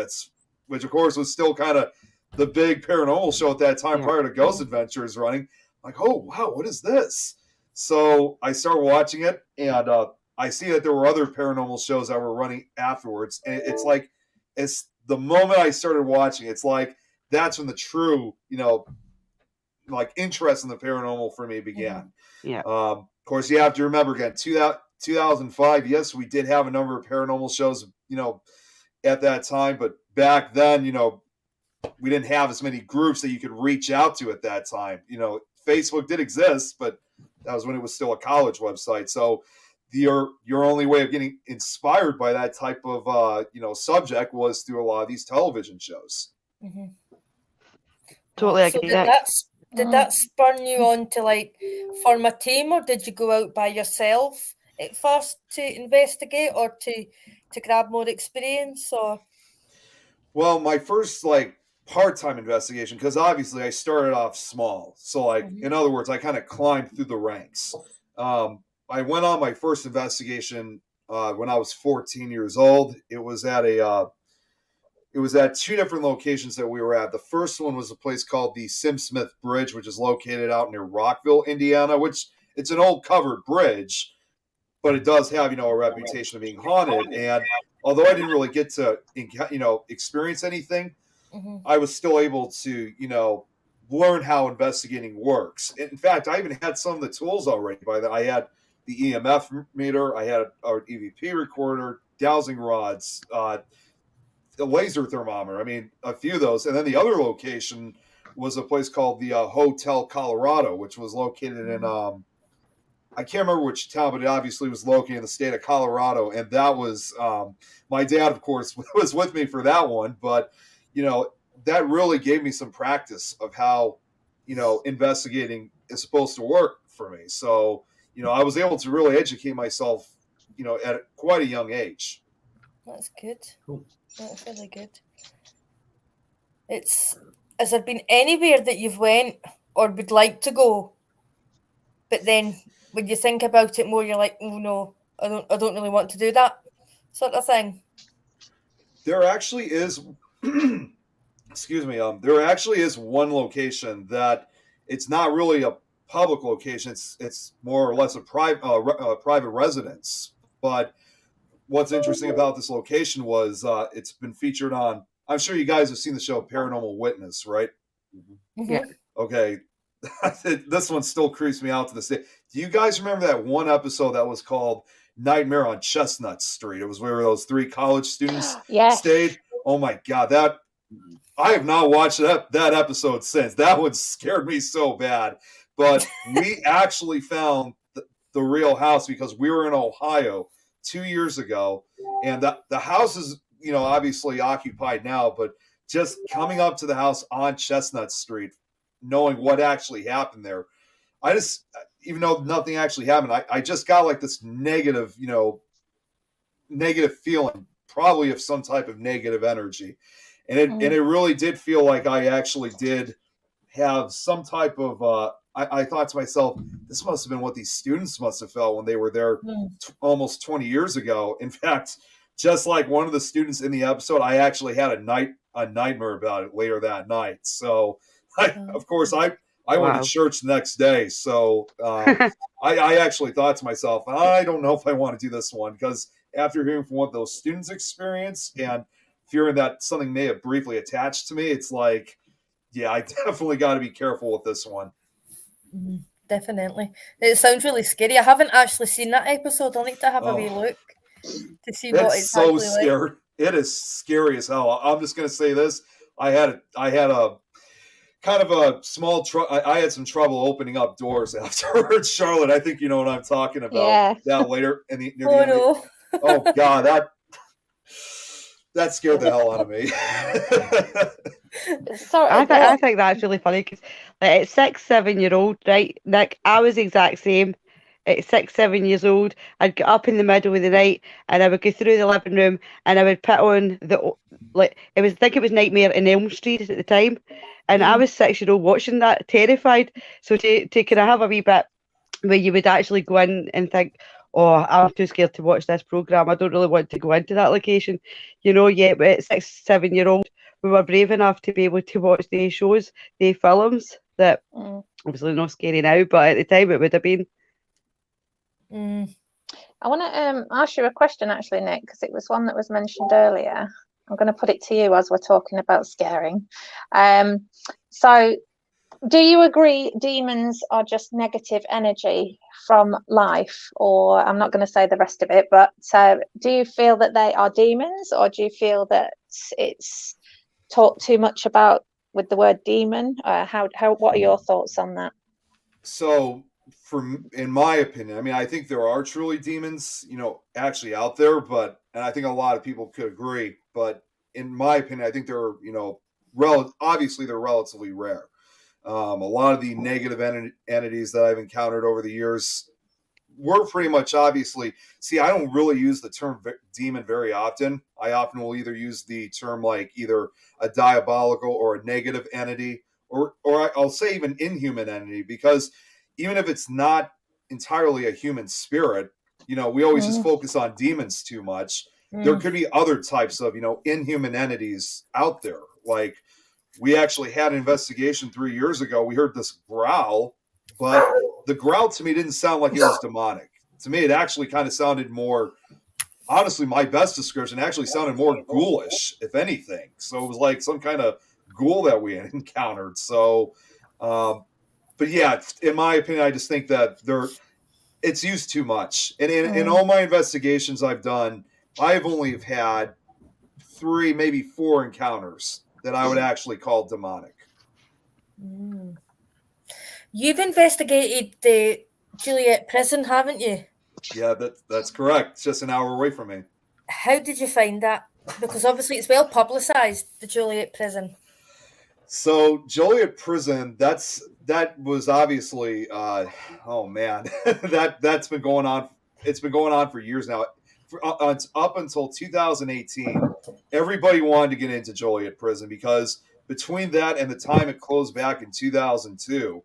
Which of course was still kind of the big paranormal show at that time Yeah. prior to Ghost Adventures running. I'm like, oh wow, what is this? So I started watching it, and I see that there were other paranormal shows that were running afterwards, and it's like, it's the moment I started watching, it's like that's when the true, like interest in the paranormal for me began. Yeah. Of course, you have to remember again, 2005. Yes, we did have a number of paranormal shows, at that time, but back then, we didn't have as many groups that you could reach out to at that time. Facebook did exist, but that was when it was still a college website. So your only way of getting inspired by that type of subject was through a lot of these television shows. Mm-hmm. Totally So agree. did that spurn you on to like form a team, or did you go out by yourself at first to investigate, or to grab more experience? Or Well, my first part-time investigation, because obviously I started off small. So in other words, I kind of climbed through the ranks. I went on my first investigation when I was 14 years old. It was at two different locations that we were at. The first one was a place called the Sim Smith Bridge, which is located out near Rockville, Indiana, which it's an old covered bridge, but it does have, a reputation of being haunted. And although I didn't really get to, experience anything, I was still able to, learn how investigating works. In fact, I even had some of the tools already by that. I had the EMF meter, I had our EVP recorder, dowsing rods, a laser thermometer. I mean, a few of those. And then the other location was a place called the Hotel Colorado, which was located in, I can't remember which town, but it obviously was located in the state of Colorado. And that was, my dad, of course, was with me for that one. But, that really gave me some practice of how, investigating is supposed to work for me. So, I was able to really educate myself, at quite a young age. that's good. Cool. That's really good. Has there been anywhere that you've went or would like to go, but then when you think about it more, you're like, oh no, I don't really want to do that sort of thing? There actually is, excuse me. There actually is one location that it's not really a public location. It's more or less a private residence. But what's interesting about this location was it's been featured on. I'm sure you guys have seen the show Paranormal Witness, right? Mm-hmm. Yeah. Okay. This one still creeps me out to this day. Do you guys remember that one episode that was called Nightmare on Chestnut Street? It was where those 3 college students Yes. stayed. Oh my God, I have not watched that episode since. That one scared me so bad. But we actually found the real house because we were in Ohio 2 years ago, and the house is, obviously occupied now, but just coming up to the house on Chestnut Street, knowing what actually happened there, I just, even though nothing actually happened, I just got like this negative, negative feeling, probably of some type of negative energy. And it really did feel like I actually did have some type of, I thought to myself, this must have been what these students must have felt when they were there almost 20 years ago. In fact, just like one of the students in the episode, I actually had a nightmare about it later that night. So, of course, I went to church the next day. So I actually thought to myself, I don't know if I want to do this one, because after hearing from what those students experienced and fearing that something may have briefly attached to me, it's like, yeah, I definitely got to be careful with this one. Definitely. It sounds really scary. I haven't actually seen that episode. I'll need to have a wee look to see what it's so actually scary. like. It is scary as hell. I'm just going to say this. I had a kind of a small I had some trouble opening up doors afterwards. Charlotte, I think you know what I'm talking about. Yeah. That later in the No. Oh God, that scared the hell out of me. Sorry, I think that's really funny because at 6, 7 year old, right, Nick, I was the exact same. At 6, 7 years old, I'd get up in the middle of the night and I would go through the living room and I would put on I think it was Nightmare on Elm Street at the time, and I was 6 year old watching that, terrified. So to kind of have a wee bit where you would actually go in and think, oh, I'm too scared to watch this program. I don't really want to go into that location, But at 6, 7 year old, we were brave enough to be able to watch the shows, the films that obviously not scary now, but at the time it would have been. I want to ask you a question actually, Nick, because it was one that was mentioned earlier. I'm going to put it to you as we're talking about scaring. So do you agree demons are just negative energy from life? Or I'm not going to say the rest of it, but do you feel that they are demons, or do you feel that it's talked too much about with the word demon? What are your thoughts on that? So, in my opinion, I mean, I think there are truly demons, actually out there, and I think a lot of people could agree. But in my opinion, I think they're, obviously they're relatively rare. A lot of the negative entities that I've encountered over the years were pretty much obviously. See, I don't really use the term demon very often. I often will either use the term like either a diabolical or a negative entity, or I'll say even inhuman entity, because even if it's not entirely a human spirit, we always just focus on demons too much. There could be other types of, inhuman entities out there. Like, we actually had an investigation 3 years ago. We heard this growl, but the growl to me didn't sound like it was demonic. To me, it actually kind of sounded more, honestly, my best description actually sounded more ghoulish, if anything. So it was like some kind of ghoul that we had encountered. So, but yeah, in my opinion, I just think that it's used too much. And in all my investigations I've done, I've only had 3, maybe 4 encounters that I would actually call demonic. You've investigated the Juliet prison, haven't you? Yeah, that's correct. It's just an hour away from me. How did you find that? Because obviously it's well publicized, the Juliet prison. So Joliet prison, that was obviously, oh man, that's been going on. It's been going on for years now. It's up until 2018. Everybody wanted to get into Joliet prison because between that and the time it closed back in 2002,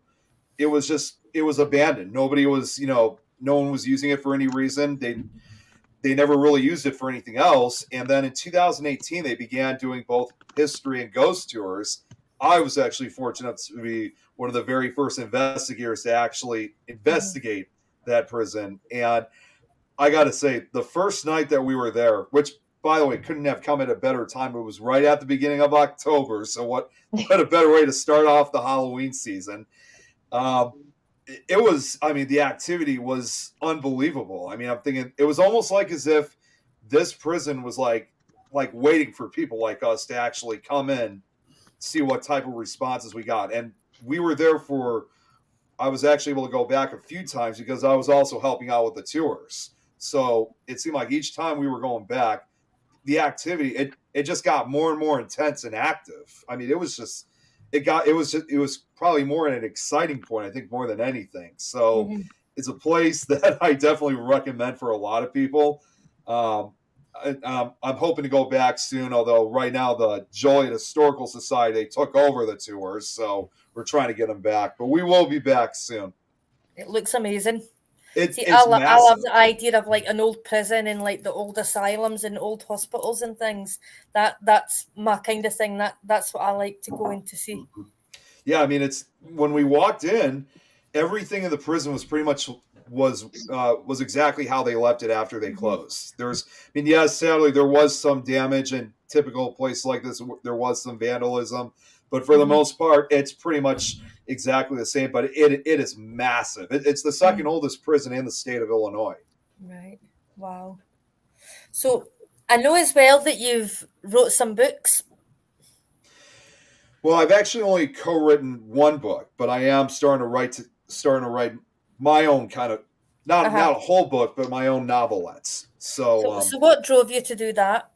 it was abandoned. Nobody was, no one was using it for any reason. They never really used it for anything else. And then in 2018, they began doing both history and ghost tours. I was actually fortunate to be one of the very first investigators to actually investigate that prison. And I got to say, the first night that we were there, which, by the way, couldn't have come at a better time. It was right at the beginning of October. So what a better way to start off the Halloween season. It was, I mean, the activity was unbelievable. I mean, I'm thinking it was almost like as if this prison was like waiting for people like us to actually come in, see what type of responses we got. And we were there I was actually able to go back a few times because I was also helping out with the tours. So it seemed like each time we were going back, the activity, it just got more and more intense and active. I mean, it was probably more at an exciting point, I think, more than anything. So it's a place that I definitely recommend for a lot of people. I'm hoping to go back soon, although right now the Joliet Historical Society, they took over the tours, so we're trying to get them back. But we will be back soon. It looks amazing. I love the idea of like an old prison and like the old asylums and old hospitals and things. That's my kind of thing. That's what I like to go in to see. Yeah, I mean, it's when we walked in, everything in the prison was pretty much was exactly how they left it after they closed. Yes, sadly there was some damage, and typical place like this, there was some vandalism, but for the most part, it's pretty much exactly the same. But it is massive. It's the second oldest prison in the state of Illinois. Right. Wow. So I know as well that you've wrote some books. Well, I've actually only co-written one book, but I am starting to write my own kind of not a whole book, but my own novelettes. So what drove you to do that?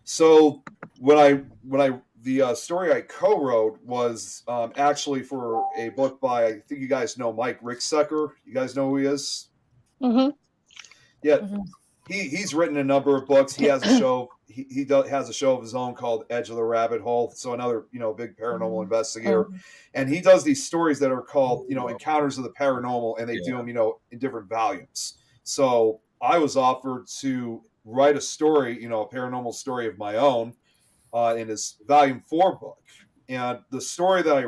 So the story I co-wrote was actually for a book by, I think you guys know Mike Ricksecker. You guys know who he is? Mm-hmm. Yeah. Mm-hmm. He's written a number of books. He has a show. He has a show of his own called Edge of the Rabbit Hole. So another, big paranormal investigator. And he does these stories that are called, Encounters of the Paranormal, and they do them, in different volumes. So I was offered to write a story, a paranormal story of my own. in his Volume 4 book. And the story that I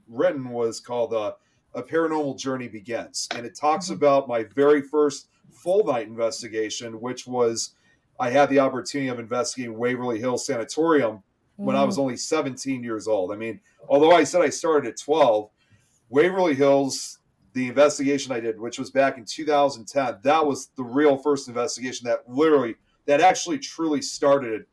written was called A Paranormal Journey Begins. And it talks about my very first full night investigation, which was I had the opportunity of investigating Waverly Hills Sanatorium when I was only 17 years old. I mean, although I said I started at 12, Waverly Hills, the investigation I did, which was back in 2010, that was the real first investigation that actually truly started,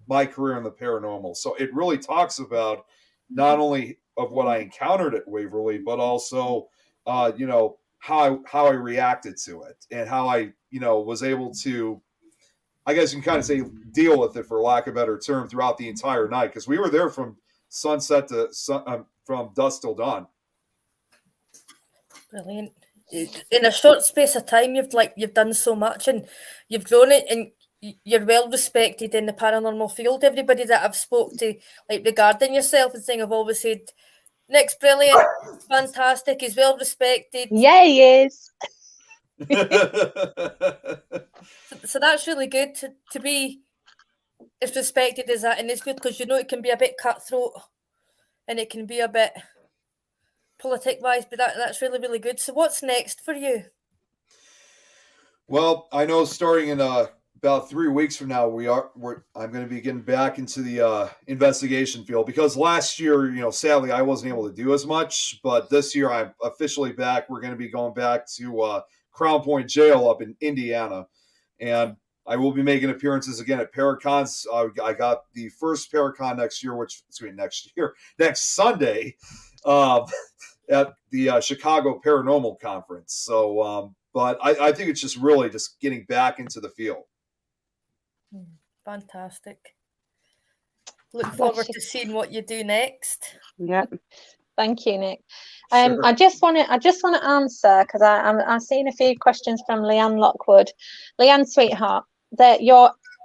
my career in the paranormal. So it really talks about not only of what I encountered at Waverly, but also, how I reacted to it and how I, was able to, I guess you can kind of say, deal with it, for lack of a better term, throughout the entire night, because we were there from sunset to from dusk till dawn. Brilliant. In a short space of time, you've done so much, and you've grown it, and you're well respected in the paranormal field. Everybody that I've spoke to, regarding yourself and thing, I've always said, Nick's brilliant, fantastic, he's well respected. Yeah, he is. So that's really good to be as respected as that, and it's good because it can be a bit cutthroat and it can be a bit politic wise, but that's really, really good. So what's next for you? Well, I know starting in about 3 weeks from now, I'm going to be getting back into the investigation field, because last year, sadly, I wasn't able to do as much, but this year I'm officially back. We're going to be going back to Crown Point Jail up in Indiana, and I will be making appearances again at Paracons. I got the first Paracon next Sunday, at the Chicago Paranormal Conference. So, but I think it's just really just getting back into the field. Fantastic. Look forward to seeing what you do next. Yeah. Thank you, Nick. Sure. I just want to answer, because I'm seeing a few questions from Leanne Lockwood. Leanne, sweetheart,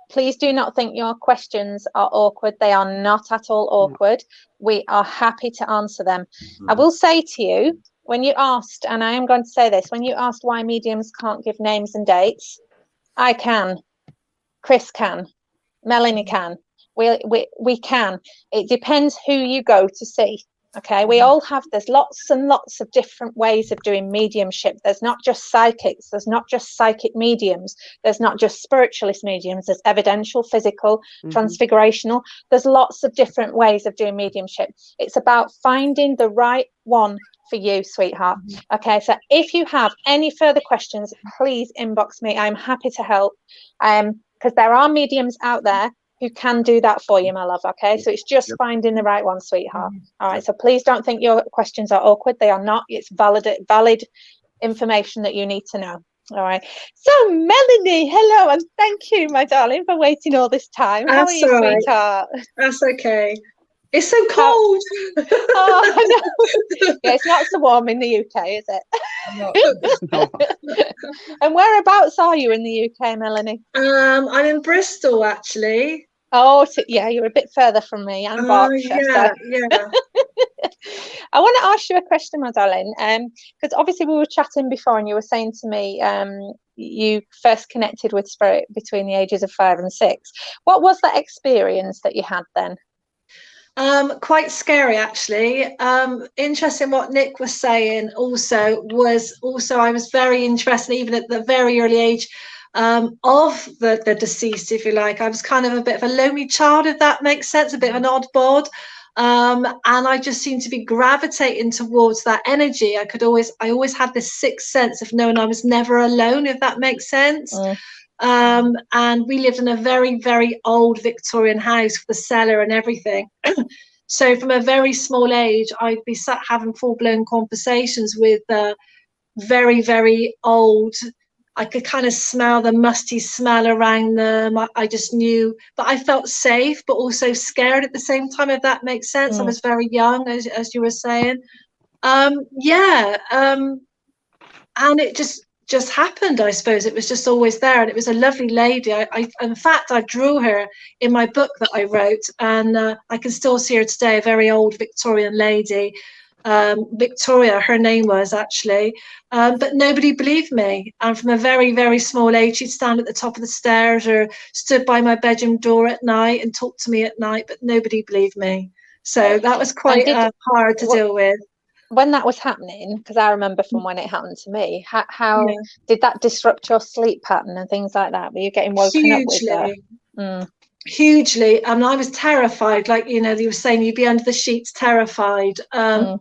please do not think your questions are awkward. They are not at all awkward. We are happy to answer them. I will say to you, when you asked, and I am going to say this, when you asked why mediums can't give names and dates, I can. Chris can. Melanie can. We can. It depends who you go to see. Okay, we all have, there's lots and lots of different ways of doing mediumship. There's not just psychics, there's not just psychic mediums, there's not just spiritualist mediums, there's evidential, physical, transfigurational. There's lots of different ways of doing mediumship. It's about finding the right one for you, sweetheart. Okay, so if you have any further questions, please inbox me. I'm happy to help, because there are mediums out there who can do that for you, my love. Okay, so it's just finding the right one, sweetheart. All right, so please don't think your questions are awkward. They are not. It's valid information that you need to know. All right, so Melanie, hello, and thank you, my darling, for waiting all this time. How are you, sweetheart? That's okay. It's so cold. Oh, I know. Yeah, it's not so warm in the UK, is it? No. And whereabouts are you in the UK, Melanie? I'm in Bristol, actually. Oh, so, yeah, you're a bit further from me. I'm Berkshire. Yeah. I want to ask you a question, my darling, because obviously we were chatting before, and you were saying to me you first connected with spirit between the ages of 5 and 6. What was that experience that you had then? Quite scary, actually. Interesting what Nick was saying I was very interested, even at the very early age of the deceased, if you like. I was kind of a bit of a lonely child, if that makes sense, a bit of an odd bod. And I just seemed to be gravitating towards that energy. I always had this sixth sense of knowing I was never alone, if that makes sense. And we lived in a very, very old Victorian house with a cellar and everything. So from a very small age, I'd be sat having full-blown conversations with very, very old. I could kind of smell the musty smell around them. I just knew, but I felt safe, but also scared at the same time, if that makes sense. I was very young, as you were saying. And it just happened, I suppose. It was just always there, and it was a lovely lady. In fact, I drew her in my book that I wrote, and I can still see her today, a very old Victorian lady. Victoria, her name was actually, but nobody believed me. And from a very, very small age, she'd stand at the top of the stairs or stood by my bedroom door at night and talk to me at night, but nobody believed me. So that was quite hard to deal with. When that was happening, because I remember from when it happened to me, how did that disrupt your sleep pattern and things like that? Were you getting woken up with that? Hugely. And I was terrified, like, you know, they were saying you'd be under the sheets terrified. But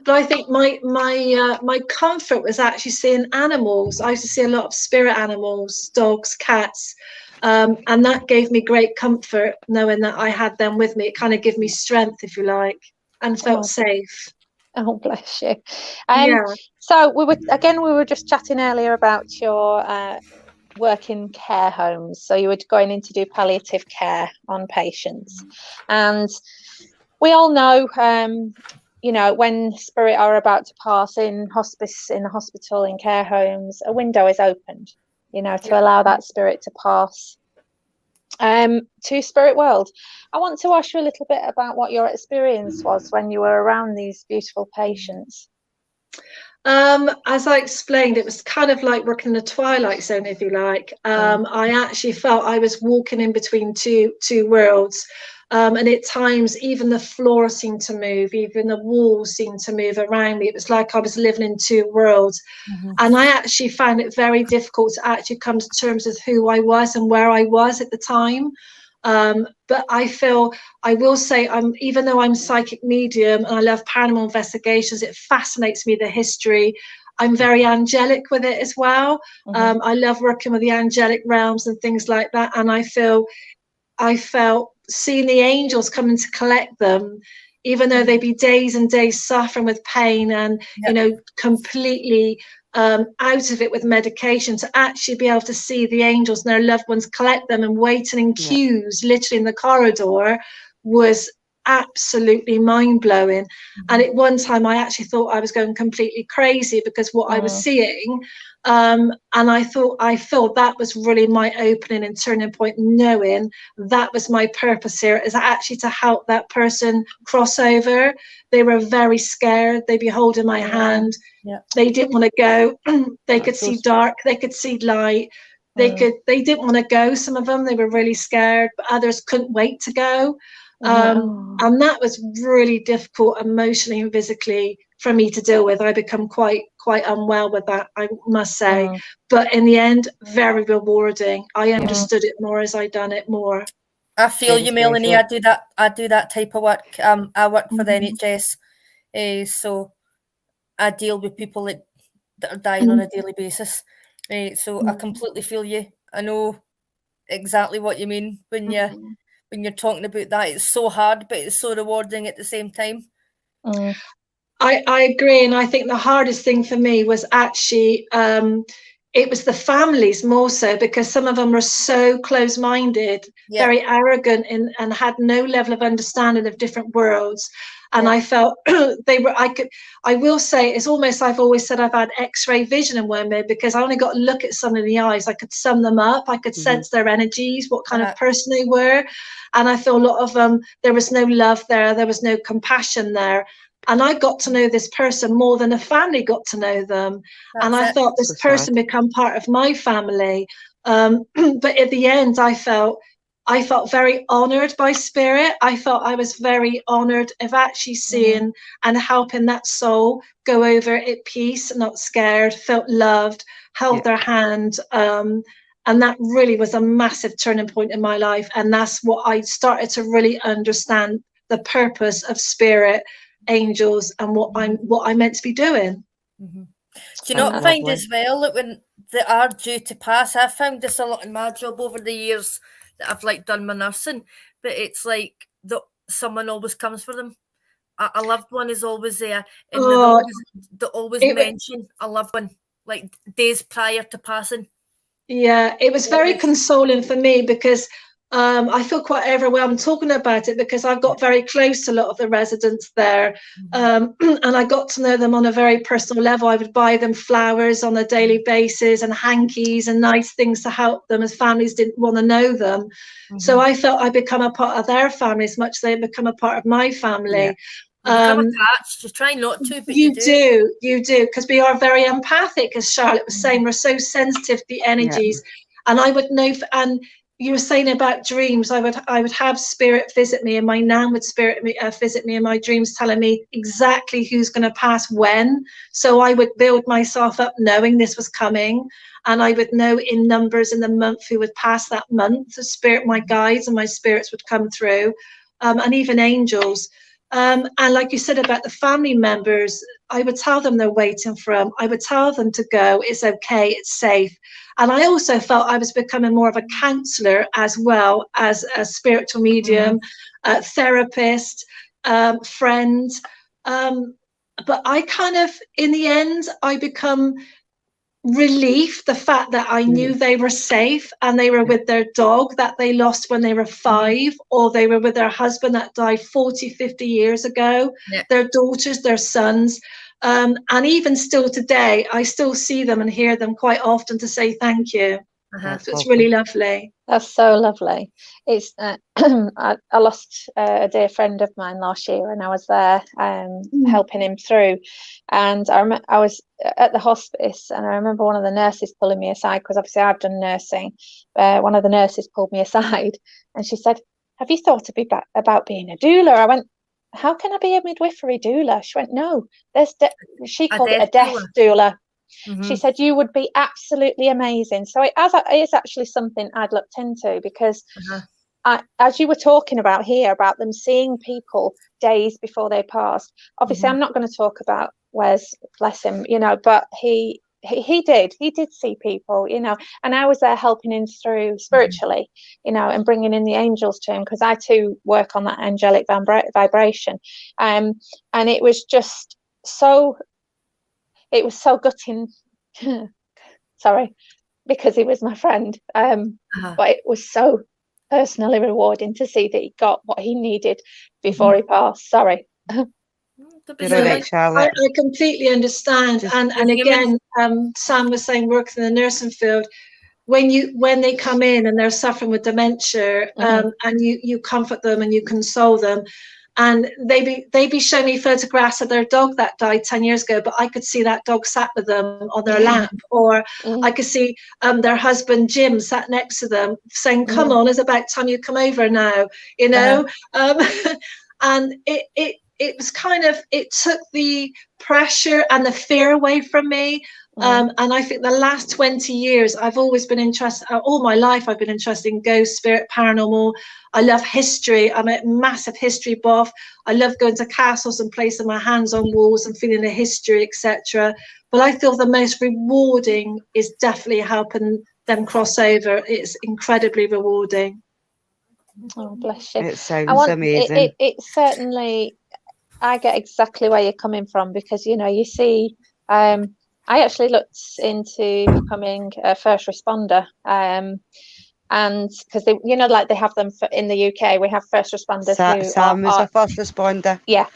I think my comfort was actually seeing animals. I used to see a lot of spirit animals, dogs, cats, and that gave me great comfort knowing that I had them with me. It kind of gave me strength, if you like, and felt safe. Oh, bless you. So we were just chatting earlier about your work in care homes. So you were going in to do palliative care on patients, and we all know, you know, when spirit are about to pass in hospice, in the hospital, in care homes, a window is opened, you know, to allow that spirit to pass to spirit world. I want to ask you a little bit about what your experience was when you were around these beautiful patients. As I explained, it was kind of like working in a twilight zone, if you like. I actually felt I was walking in between two worlds. And at times, even the floor seemed to move, even the walls seemed to move around me. It was like I was living in two worlds. And I actually found it very difficult to actually come to terms with who I was and where I was at the time. But I will say, even though I'm psychic medium and I love paranormal investigations, it fascinates me, the history. I'm very angelic with it as well. I love working with the angelic realms and things like that. And I felt seeing the angels coming to collect them, even though they'd be days and days suffering with pain and, you know, completely out of it with medication, to actually be able to see the angels and their loved ones collect them and waiting in queues, literally in the corridor, was absolutely mind-blowing. And at one time I actually thought I was going completely crazy because what I was seeing, and I felt that was really my opening and turning point, knowing that was my purpose here, is actually to help that person cross over. They were very scared. They'd be holding my hand. They didn't want to go. They could see dark, they could see light. They didn't want to go. Some of them, they were really scared, but others couldn't wait to go. And that was really difficult emotionally and physically for me to deal with. I become quite unwell with that, I must say. But in the end, very rewarding. I understood it more as I done it more. I feel you, Melanie. I do that type of work. I work for the NHS, so I deal with people that are dying on a daily basis. So I completely feel you. I know exactly what you mean when you're talking about that. It's so hard, but it's so rewarding at the same time. I agree, and I think the hardest thing for me was actually it was the families more so, because some of them were so close-minded, very arrogant, and had no level of understanding of different worlds. And I felt I will say, it's almost, I've always said I've had X-ray vision in women, because I only got to look at someone in the eyes. I could sum them up. I could sense their energies, what kind of person they were. And I feel a lot of them, there was no love there. There was no compassion there. And I got to know this person more than a family got to know them. And I felt this person become part of my family. But at the end, I felt very honored by spirit. I felt I was very honored of actually seeing and helping that soul go over at peace, not scared, felt loved, held their hand. And that really was a massive turning point in my life. And that's what I started to really understand, the purpose of spirit, angels, and what I'm meant to be doing. Do you not find as well that when they are due to pass, I've found this a lot in my job over the years that I've done my nursing, but it's like someone always comes for them. A loved one is always there, and they always mention a loved one like days prior to passing. Yeah, it was very consoling for me, because I feel quite overwhelmed talking about it, because I've got very close to a lot of the residents there, and I got to know them on a very personal level. I would buy them flowers on a daily basis and hankies and nice things to help them, as families didn't want to know them. So I felt I'd become a part of their family as much as they had become a part of my family. You become attached. You try not to, but you do, because we are very empathic, as Charlotte was saying. We're so sensitive to the energies, and I would know. And you were saying about dreams. I would have spirit visit me, and my nan would visit me in my dreams, telling me exactly who's going to pass when. So I would build myself up knowing this was coming, and I would know in numbers in the month who would pass that month. The spirit, my guides and my spirits would come through, and even angels. And like you said about the family members, I would tell them they're waiting for them. I would tell them to go. It's okay. It's safe. And I also felt I was becoming more of a counselor as well as a spiritual medium, therapist, friend. But I kind of, in the end, I become relief, the fact that I knew they were safe and they were with their dog that they lost when they were 5, or they were with their husband that died 40, 50 years ago, their daughters, their sons. And even still today, I still see them and hear them quite often to say thank you. So it's really lovely. That's so lovely. It's I lost a dear friend of mine last year, and I was there helping him through. And I was at the hospice, and I remember one of the nurses pulling me aside, because obviously I've done nursing. One of the nurses pulled me aside, and she said, "Have you thought about being a doula?" I went, "How can I be a midwifery doula?" She went, "No, she called it a death doula." She said, "You would be absolutely amazing." So it is actually something I'd looked into, because as you were talking about here, about them seeing people days before they passed, obviously I'm not going to talk about Wes, bless him, but he did see people, and I was there helping him through spiritually, and bringing in the angels to him, because I too work on that angelic vibration. And it was just so gutting, sorry, because he was my friend. But it was so personally rewarding to see that he got what he needed before he passed. Sorry. I completely understand. And again, Sam was saying, working in the nursing field, when they come in and they're suffering with dementia, and you comfort them and you console them, and they be showing me photographs of their dog that died 10 years ago, but I could see that dog sat with them on their lap, or I could see their husband Jim sat next to them saying, "Come on, it's about time you come over now," and it was kind of, it took the pressure and the fear away from me. And I think the last 20 years, I've always been interested, all my life, I've been interested in ghost, spirit, paranormal. I love history. I'm a massive history buff. I love going to castles and placing my hands on walls and feeling the history, etc. But I feel the most rewarding is definitely helping them cross over. It's incredibly rewarding. Oh, bless you. It sounds amazing. It certainly, I get exactly where you're coming from, because, you see, I actually looked into becoming a first responder, and because they have them in the UK, we have first responders. Sam was a first responder. Yeah,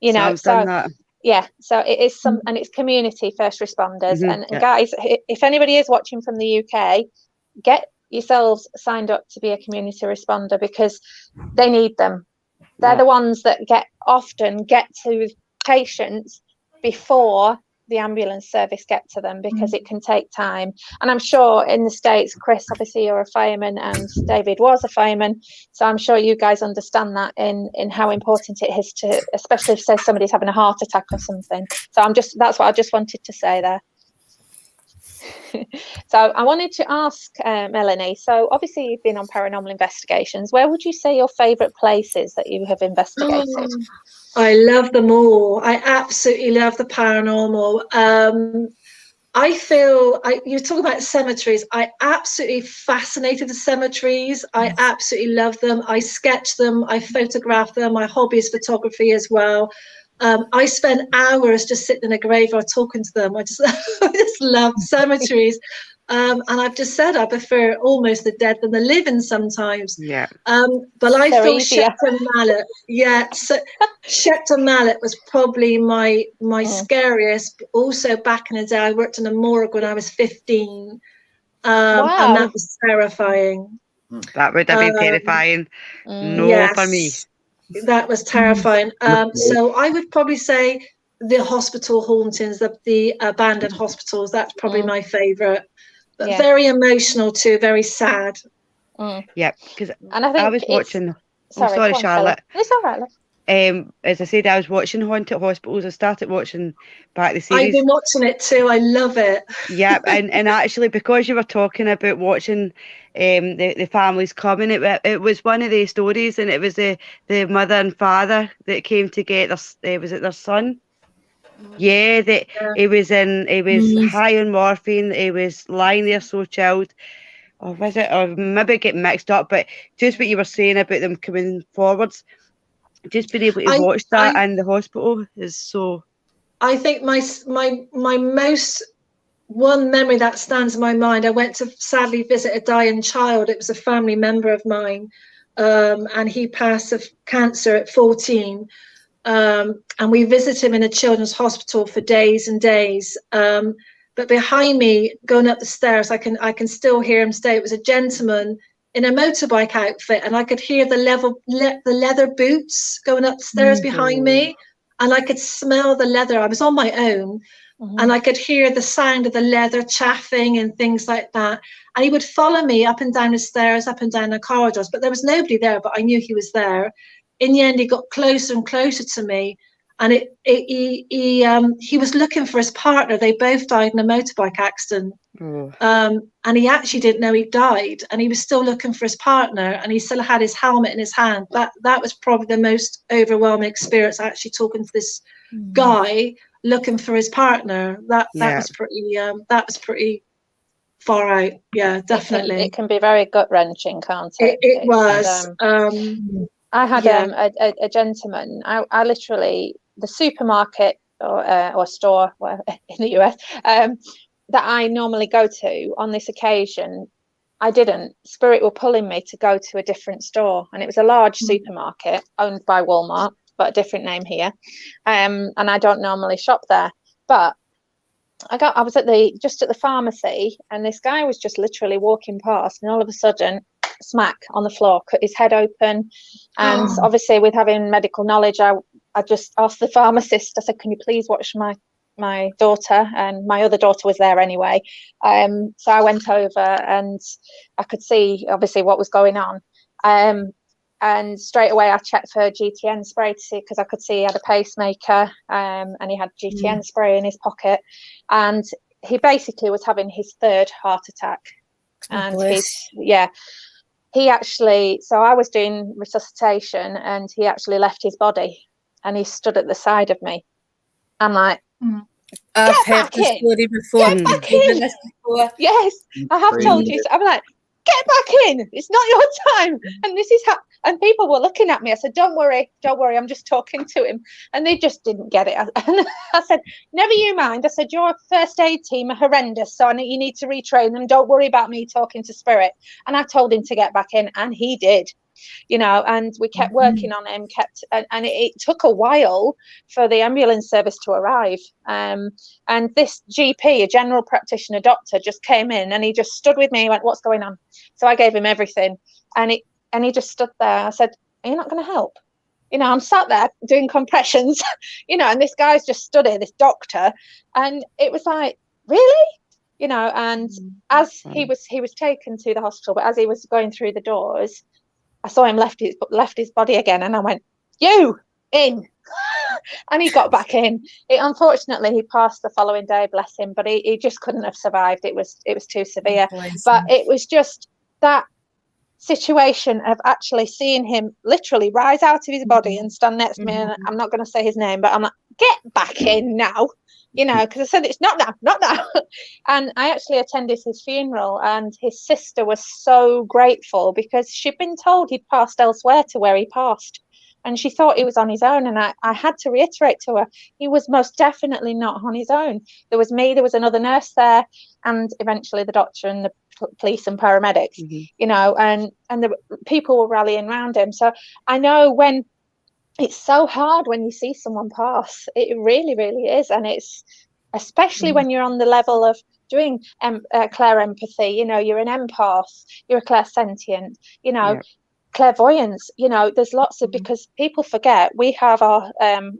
Sam's done that. Yeah, so it is and it's community first responders. And guys, if anybody is watching from the UK, get yourselves signed up to be a community responder, because they need them. They're the ones that often get to patients before the ambulance service get to them, because it can take time. And I'm sure in the States, Chris, obviously you're a fireman, and David was a fireman, so I'm sure you guys understand that in how important it is to, especially if, say, somebody's having a heart attack or something. So that's what I just wanted to say there. So I wanted to ask Melanie, so obviously you've been on paranormal investigations. Where would you say your favourite places that you have investigated? I love them all. I absolutely love the paranormal. I feel, you talk about cemeteries, I absolutely fascinated with cemeteries. I absolutely love them. I sketch them, I photograph them. My hobby is photography as well. I spend hours just sitting in a graveyard talking to them. I just love cemeteries. And I've just said I prefer almost the dead than the living sometimes. Yeah. But I feel Shepton Mallet. Yeah, so Shepton Mallet was probably my scariest. But also back in the day, I worked in a morgue when I was 15. And that was terrifying. That would have been terrifying. No, yes. for me. that was terrifying. So I would probably say the hospital hauntings, the abandoned hospitals. That's probably my favourite. But Yeah. very emotional too, very sad. Yeah, because And I think I was it's- watching. Sorry, sorry, go on, Charlotte. Stella. It's all right, love. As I said, I was watching Haunted Hospitals. I started watching back the I've series. been watching it too. I love it. Yeah, and actually, because you were talking about watching the families coming, it was one of the stories, and it was the mother and father that came to get their was it their son? Yeah, that he was high on morphine. He was lying there so chilled. Or was it? Or maybe getting mixed up. But just what you were saying about them coming forwards, just being able to watch that in the hospital is so. I think my most one memory that stands in my mind. I went to sadly visit a dying child. It was a family member of mine, and he passed of cancer at 14. And we visited him in a children's hospital for days and days. But behind me, going up the stairs, I can still hear him say it was a gentleman in a motorbike outfit, and I could hear the leather boots going up the stairs behind me, and I could smell the leather. I was on my own, and I could hear the sound of the leather chaffing and things like that. And he would follow me up and down the stairs, up and down the corridors, but there was nobody there, but I knew he was there. In the end, he got closer and closer to me, and he was looking for his partner. They both died in a motorbike accident. And he actually didn't know he died, and he was still looking for his partner, and he still had his helmet in his hand. That was probably the most overwhelming experience, actually talking to this guy looking for his partner. That was pretty far out. Yeah, definitely. It can be very gut wrenching, can't it? It was. I had a gentleman. I literally, the supermarket or store in the US that I normally go to, on this occasion, I didn't. Spirit were pulling me to go to a different store, and it was a large supermarket owned by Walmart, but a different name here. And I don't normally shop there, but I was just at the pharmacy, and this guy was just literally walking past, and all of a sudden, smack on the floor, cut his head open. And obviously, with having medical knowledge, I just asked the pharmacist. I said, "Can you please watch my daughter?" And my other daughter was there anyway. So I went over, and I could see obviously what was going on. And straight away I checked for GTN spray to see, because I could see he had a pacemaker, and he had GTN spray in his pocket, and he basically was having his third heart attack. And he actually, so I was doing resuscitation, and he actually left his body, and he stood at the side of me. I'm like, I've heard the story before. Get back in. Yes, I have told you. I'm like, get back in. It's not your time. And this is how. And people were looking at me. I said, don't worry. I'm just talking to him. And they just didn't get it. And I said, never you mind. I said, your first aid team are horrendous, so you need to retrain them. Don't worry about me talking to Spirit. And I told him to get back in, and he did. And we kept working on him, and it took a while for the ambulance service to arrive. And this GP, a general practitioner doctor, just came in, and he just stood with me and went, "What's going on?" So I gave him everything, and he just stood there. I said, "Are you not going to help?" I'm sat there doing compressions, and this guy's just stood here, this doctor, and it was like, really? And as he was taken to the hospital, but as he was going through the doors, I saw him left his body again, and I went, "You in?" And he got back in. Unfortunately, he passed the following day, bless him, but he just couldn't have survived. It was too severe. But it was just that situation of actually seeing him literally rise out of his body and stand next to me, and I'm not going to say his name, but I'm like, "Get back in now," because I said, "It's not now." And I actually attended his funeral, and his sister was so grateful, because she'd been told he'd passed elsewhere to where he passed, and she thought he was on his own. And I had to reiterate to her, he was most definitely not on his own. There was me, there was another nurse there, and eventually the doctor and the police and paramedics, and the people were rallying around him. So I know when it's so hard when you see someone pass, it really, really is. And it's especially when you're on the level of doing clair empathy, you're an empath, you're a clairsentient, clairvoyance, you know, there's lots of, because people forget we have our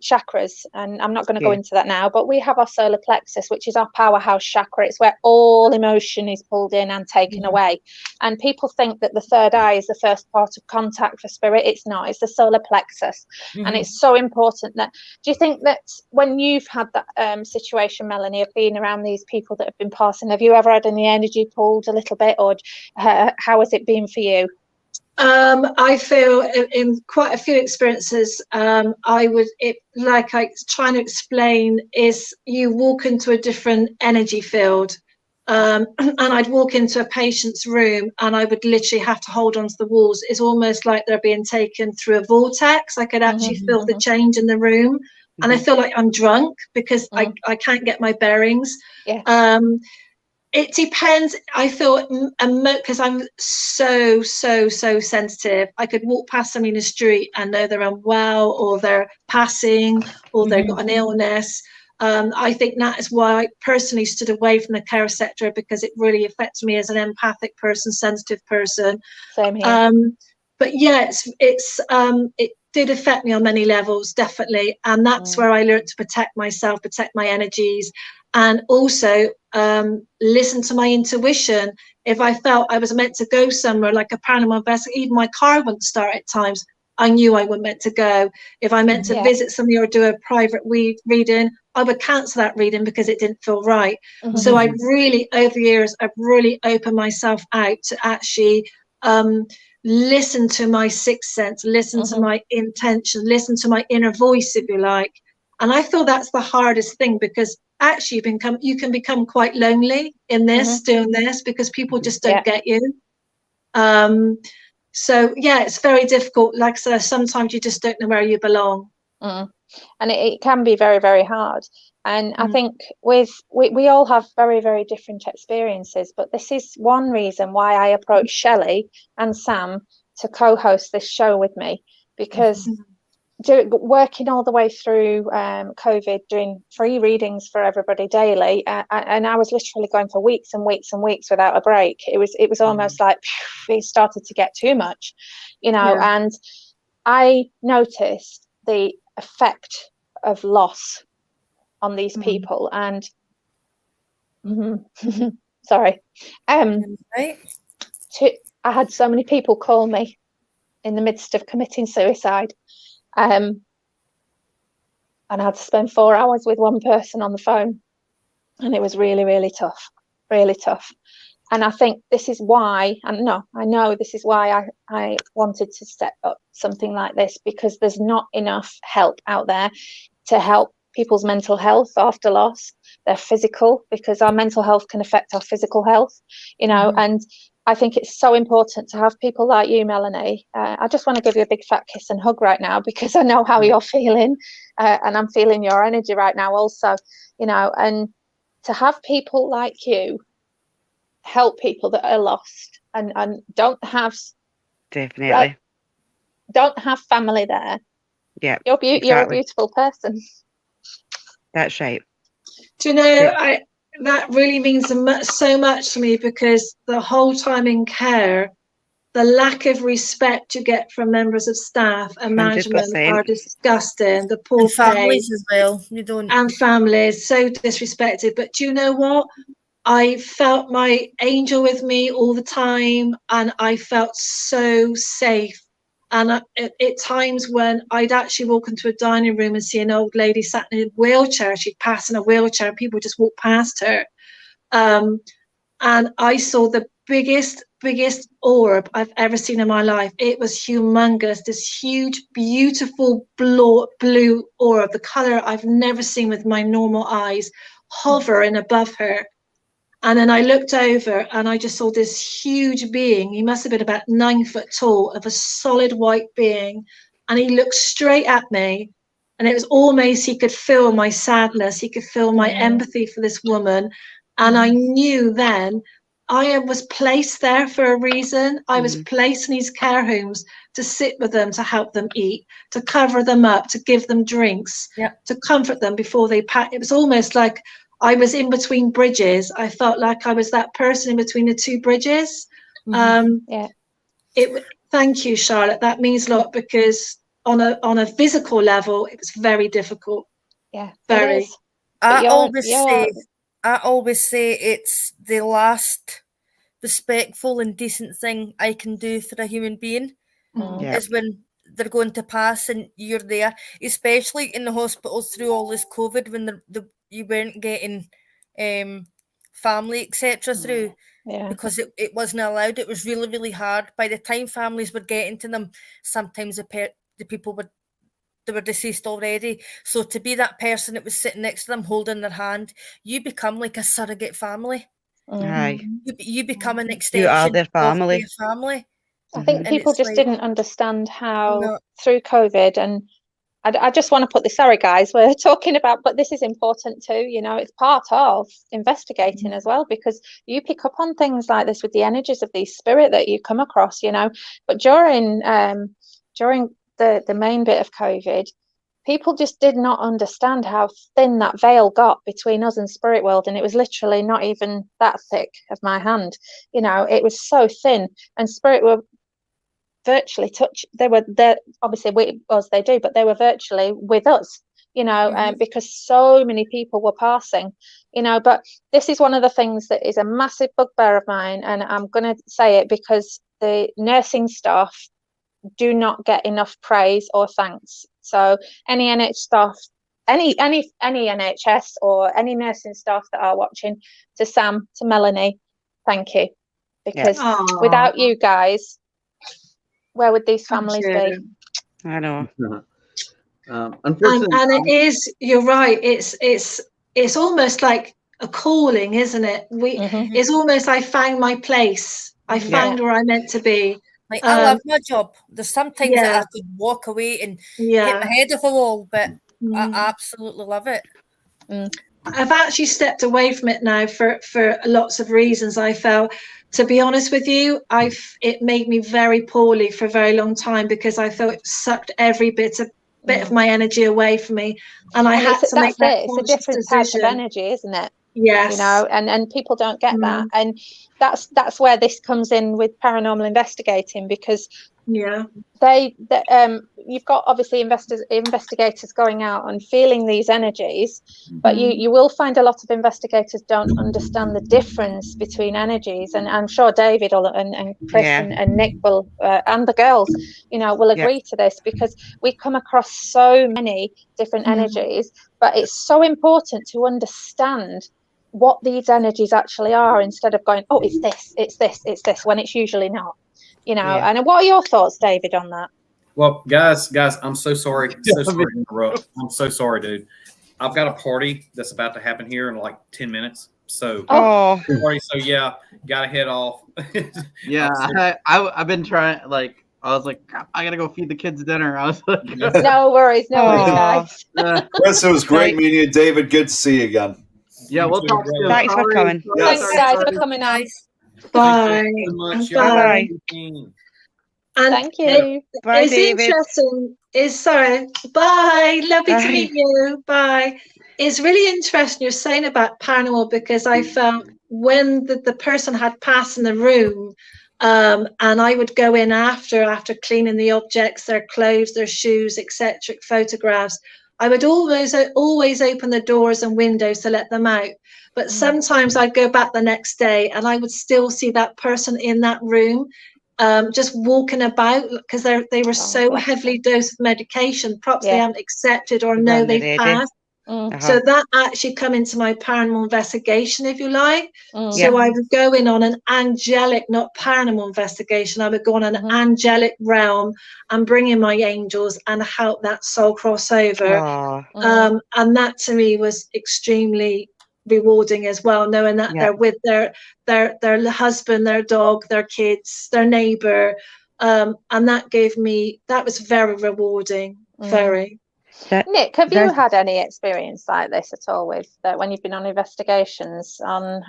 chakras, and I'm not going to go into that now, but we have our solar plexus, which is our powerhouse chakra. It's where all emotion is pulled in and taken away. And people think that the third eye is the first part of contact for spirit. It's not. It's the solar plexus. And it's so important that, do you think that when you've had that situation, Melanie, of being around these people that have been passing, have you ever had any energy pulled a little bit, or how has it been for you? I feel in quite a few experiences, like I trying to explain, is you walk into a different energy field, and I'd walk into a patient's room and I would literally have to hold onto the walls. It's almost like they're being taken through a vortex. I could actually feel the change in the room, and I feel like I'm drunk because I can't get my bearings. It depends. I feel, because I'm so sensitive. I could walk past somebody in the street and know they're unwell, or they're passing, or they've got an illness. I think that is why I personally stood away from the care sector, because it really affects me as an empathic person, sensitive person. Same here. But yeah, it did affect me on many levels, definitely. And that's where I learned to protect myself, protect my energies, and also listen to my intuition. If I felt I was meant to go somewhere, like a paranormal investigation, even my car wouldn't start at times, I knew I wasn't meant to go. If I meant to visit somebody or do a private reading, I would cancel that reading because it didn't feel right. So I really, over the years, I've really opened myself out to actually listen to my sixth sense, listen to my intention, listen to my inner voice, if you like. And I feel that's the hardest thing, because actually you can become quite lonely in this, doing this, because people just don't get you. So yeah, it's very difficult. Like I said, sometimes you just don't know where you belong. And it can be very, very hard. And I think we all have very, very different experiences, but this is one reason why I approached Shelley and Sam to co-host this show with me, because working all the way through COVID, doing free readings for everybody daily, and I was literally going for weeks and weeks and weeks without a break. It was almost like it started to get too much, you know. And I noticed the effect of loss on these people, and sorry, I had so many people call me in the midst of committing suicide. And I had to spend 4 hours with one person on the phone, and it was really, really tough, really tough. And I think this is why, I know this is why I wanted to set up something like this, because there's not enough help out there to help people's mental health after loss, their physical, because our mental health can affect our physical health, you know. And I think it's so important to have people like you, Melanie. I just want to give you a big fat kiss and hug right now, because I know how you're feeling, and I'm feeling your energy right now also, you know. And to have people like you help people that are lost and don't have don't have family there. Yeah, you're a beautiful person. That's right. Do you know, that really means so much to me, because the whole time in care, the lack of respect you get from members of staff and management 100%. are disgusting. The poor families as well. You don't. And families so disrespected. But do you know what? I felt my angel with me all the time, and I felt so safe. And at times when I'd actually walk into a dining room and see an old lady sat in a wheelchair, she'd pass in a wheelchair and people just walk past her. And I saw the biggest orb I've ever seen in my life. It was humongous, this huge, beautiful blue orb, the color I've never seen with my normal eyes, hovering above her. And then I looked over and I just saw this huge being. He must have been about 9 foot tall, of a solid white being. And he looked straight at me. And it was almost, he could feel my sadness. He could feel my empathy for this woman. And I knew then I was placed there for a reason. I was placed in these care homes to sit with them, to help them eat, to cover them up, to give them drinks, to comfort them before they pack. It was almost like I was in between bridges. I felt like I was that person in between the two bridges. Thank you, Charlotte. That means a lot, because on a physical level, it was very difficult. Yeah, it Very. is. But I always say it's the last respectful and decent thing I can do for a human being Yeah. is when they're going to pass and you're there, especially in the hospitals through all this COVID, when you weren't getting family, etc. through, Yeah. because it wasn't allowed. It was really, really hard. By the time families were getting to them, sometimes the people were deceased already. So to be that person that was sitting next to them holding their hand, you become like a surrogate family. Aye. You become an You extension are their of family. your family. I think And people it's just like- didn't understand how No. through COVID, and I just want to put this, sorry guys, we're talking about, but this is important too, you know, it's part of investigating as well, because you pick up on things like this with the energies of the spirit that you come across, you know. But during the main bit of COVID, people just did not understand how thin that veil got between us and spirit world, and it was literally not even that thick of my hand, you know. It was so thin, and spirit were virtually they were there, obviously with us they do, but they were virtually with us, you know, because so many people were passing, you know. But this is one of the things that is a massive bugbear of mine, and I'm going to say it because the nursing staff do not get enough praise or thanks. So any NH staff, any NHS or any nursing staff that are watching, to Sam, to Melanie, thank you, because without you guys, where would these families be? I know. Unfortunately, And it is, you're right, it's almost like a calling, isn't it? It's almost, I found my place, I found where I meant to be. Like, I love my job. There's sometimes that Yeah. I could walk away and Yeah. hit my head off a wall, but I absolutely love it. I've actually stepped away from it now for lots of reasons. I felt, to be honest with you, it made me very poorly for a very long time, because I felt it sucked every bit of my energy away from me, and I had to make that it's a different decision. type of energy, isn't it? Yes. You know, and people don't get that, and that's where this comes in with paranormal investigating, because you've got obviously investigators going out and feeling these energies, but you will find a lot of investigators don't understand the difference between energies, and I'm sure David and Chris and Nick will and the girls, you know, will agree to this, because we come across so many different energies, but it's so important to understand what these energies actually are, instead of going, oh, it's this, when it's usually not, you know. And what are your thoughts, David, on that? Well, guys, I'm so sorry. So sorry to interrupt. I'm so sorry, dude. I've got a party that's about to happen here in like 10 minutes. So, so yeah, gotta head off. I've been trying, like, I was like, I gotta go feed the kids dinner. I was like, no worries, guys. Chris, it was great meeting you, David. Good to see you again. Yeah, we'll talk soon. Thanks for coming. Thanks, guys, for coming on. Bye. Bye. Thank you. Bye, it's David. interesting. Bye. Lovely to meet you. Bye. It's really interesting you're saying about paranormal, because I felt when the person had passed in the room, and I would go in after cleaning the objects, their clothes, their shoes, etc., photographs, I would always open the doors and windows to let them out. But sometimes I'd go back the next day and I would still see that person in that room, just walking about, because they were so heavily dosed with medication, perhaps they haven't accepted or know they've passed. So that actually come into my paranormal investigation, if you like. So I would go in on an angelic, not paranormal investigation. I would go on an angelic realm and bring in my angels and help that soul cross over. And that to me was extremely rewarding as well, knowing that they're with their husband, their dog, their kids, their neighbor. And that was very rewarding, very. Nick, have you had any experience like this at all with when you've been on investigations on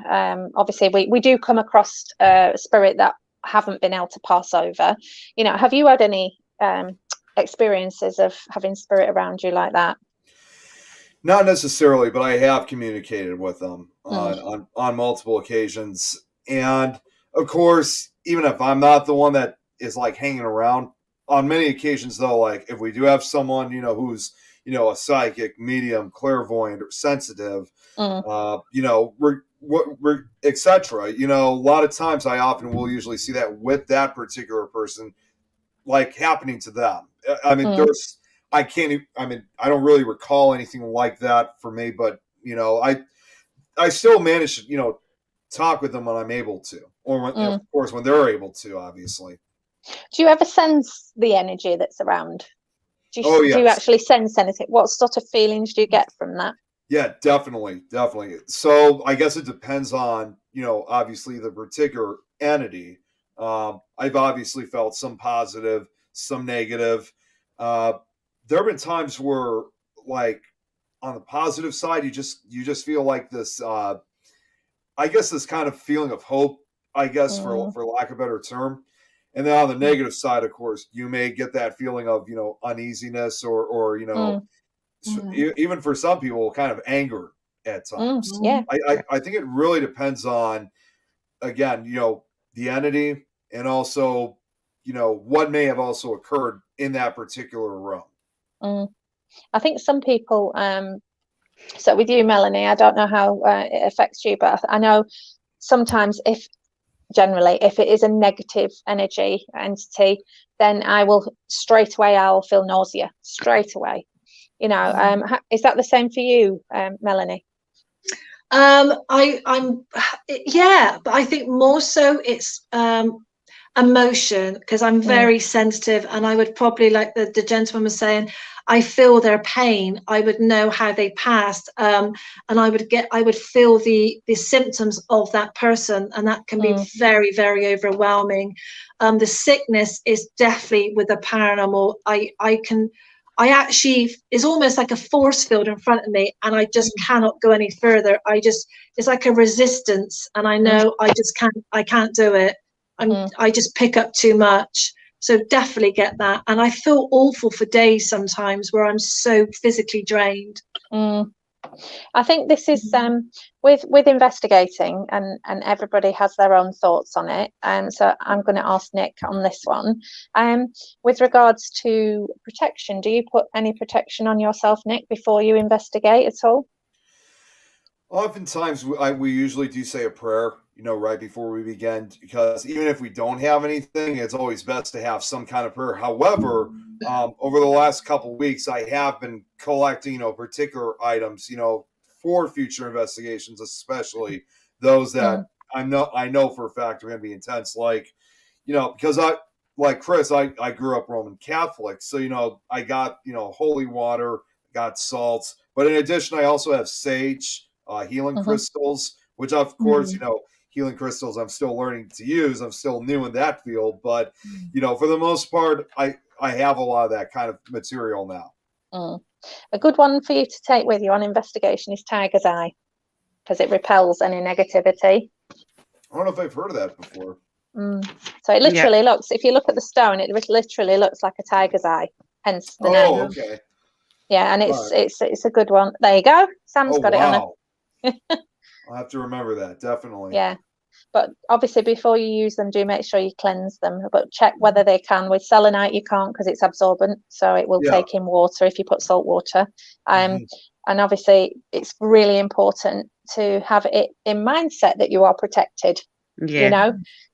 obviously we do come across spirit that haven't been able to pass over, you know? Have you had any experiences of having spirit around you like that? Not necessarily, but I have communicated with them on multiple occasions. And of course, even if I'm not the one that is like hanging around. On many occasions, though, like if we do have someone, who's, a psychic, medium, clairvoyant, or sensitive, etc. A lot of times I often will usually see that with that particular person, like happening to them. I mean, I don't really recall anything like that for me, but, I still manage to, talk with them when I'm able to, or when, of course, when they're able to, obviously. Do you ever sense the energy that's around? Do you actually sense anything? What sort of feelings do you get from that? Yeah, definitely. So I guess it depends on, obviously the particular entity. I've obviously felt some positive, some negative. There have been times where, like, on the positive side, you just feel like this, I guess this kind of feeling of hope, I guess, for lack of a better term. And then on the negative side, of course, you may get that feeling of, uneasiness or even for some people, kind of anger at times. I think it really depends on, again, the entity, and also, what may have also occurred in that particular realm. I think some people, so with you, Melanie, I don't know how it affects you, but I know sometimes if it is a negative energy entity, then I'll feel nausea straight away. Is that the same for you, Melanie? But I think more so it's emotion, because I'm very sensitive, and I would probably, like the gentleman was saying, I feel their pain. I would know how they passed, and I would feel the symptoms of that person, and that can be very, very overwhelming. The sickness is definitely with the paranormal. I actually, it's almost like a force field in front of me, and I just cannot go any further. It's like a resistance, and I know I can't do it. I just pick up too much. So definitely get that. And I feel awful for days sometimes, where I'm so physically drained. I think this is with investigating, and everybody has their own thoughts on it. So I'm going to ask Nick on this one. With regards to protection, do you put any protection on yourself, Nick, before you investigate at all? Oftentimes, we usually do say a prayer, right before we begin, because even if we don't have anything, it's always best to have some kind of prayer. However, over the last couple of weeks, I have been collecting, particular items, for future investigations, especially those that I know for a fact are going to be intense. Like, because like Chris, I grew up Roman Catholic, so I got holy water, got salts, but in addition, I also have sage, healing crystals, which of course, healing crystals I'm still learning to use. I'm still new in that field, but for the most part, I have a lot of that kind of material now. A good one for you to take with you on investigation is tiger's eye, because it repels any negativity. I don't know if I've heard of that before. So it literally looks, if you look at the stone, it literally looks like a tiger's eye, hence the name. Okay. Yeah, and it's a good one. There you go. Sam's got it on it. I'll have to remember that, definitely. Yeah, but obviously before you use them, do make sure you cleanse them, but check whether they can. With selenite you can't, because it's absorbent, so it will take in water if you put salt water. And obviously it's really important to have it in mindset that you are protected, and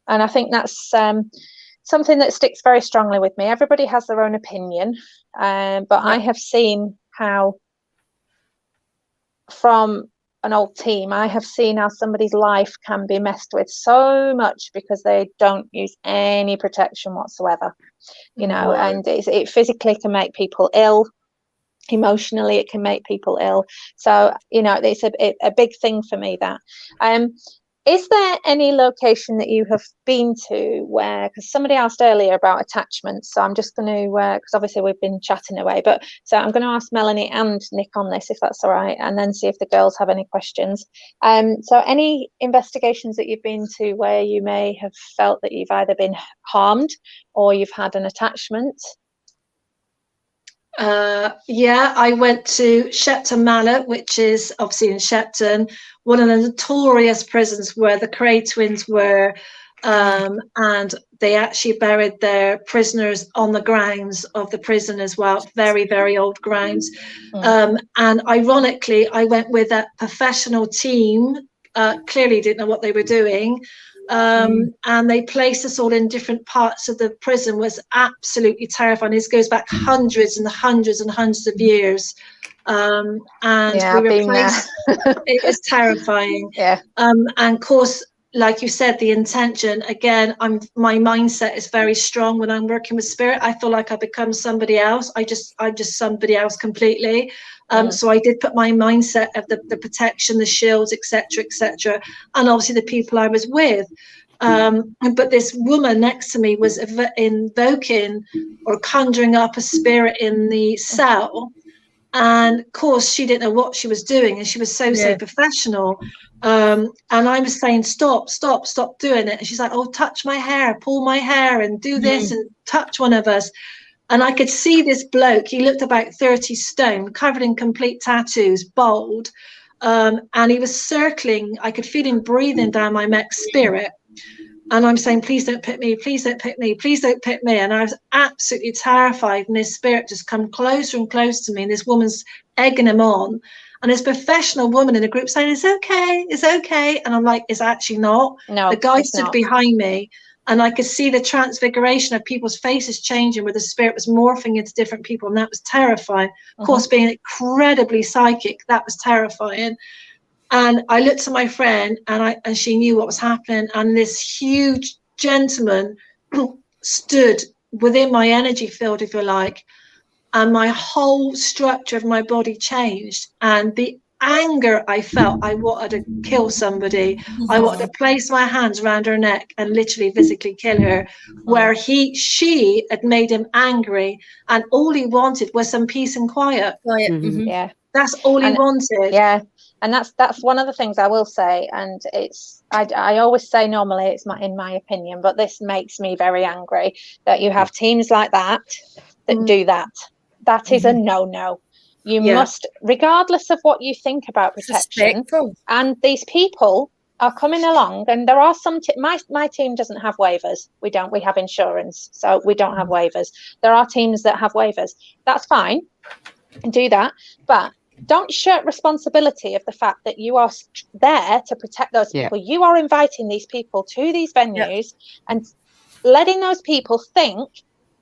I think that's something that sticks very strongly with me. Everybody has their own opinion, but I have seen how, from an old team, I have seen how somebody's life can be messed with so much because they don't use any protection whatsoever, and it physically can make people ill, emotionally it can make people ill. So it's a big thing for me, that is there any location that you have been to where, because somebody asked earlier about attachments, so I'm just going to, because obviously we've been chatting away, but so I'm going to ask Melanie and Nick on this, if that's all right, and then see if the girls have any questions. So any investigations that you've been to where you may have felt that you've either been harmed or you've had an attachment? I went to Shepton Manor, which is obviously in Shepton, one of the notorious prisons where the Cray twins were and they actually buried their prisoners on the grounds of the prison as well, very, very old grounds. And ironically, I went with a professional team, clearly didn't know what they were doing. And they placed us all in different parts of the prison. Was absolutely terrifying. This goes back hundreds and hundreds and hundreds of years. And Yeah, we I've were been there. placed, it was terrifying. Yeah. And of course, like you said, the intention, again, my mindset is very strong when I'm working with spirit. I feel like I become somebody else. I'm just somebody else completely. So I did put my mindset of the protection, the shields, etc., and obviously the people I was with. But this woman next to me was invoking or conjuring up a spirit in the cell. And of course, she didn't know what she was doing, and she was so professional. And I was saying, stop doing it. And she's like, oh, touch my hair, pull my hair, and do this, and touch one of us. And I could see this bloke. He looked about 30 stone, covered in complete tattoos, bald. And he was circling. I could feel him breathing down my neck spirit. And I'm saying, please don't pick me, please don't pick me, please don't pick me. And I was absolutely terrified. And this spirit just come closer and closer to me. And this woman's egging him on. And this professional woman in the group saying, it's okay, it's okay. And I'm like, it's actually not. No, the guy it's stood not. behind me. And I could see the transfiguration of people's faces changing, where the spirit was morphing into different people. And that was terrifying. Of course, being incredibly psychic, that was terrifying. And I looked at my friend, and she knew what was happening. And this huge gentleman stood within my energy field, if you like, and my whole structure of my body changed. And the anger I felt, I wanted to kill somebody. I wanted to place my hands around her neck and literally physically kill her, where she had made him angry, and all he wanted was some peace and quiet. Yeah. That's all he wanted. Yeah. And that's one of the things I will say, and it's I always say normally it's in my opinion, but this makes me very angry that you have teams like that do that. That is a no. You must, regardless of what you think about protection, and these people are coming along, and there are some my team doesn't have waivers. We have insurance, so we don't have waivers. There are teams that have waivers. That's fine, do that, but don't shirk responsibility of the fact that you are there to protect those people. You are inviting these people to these venues and letting those people think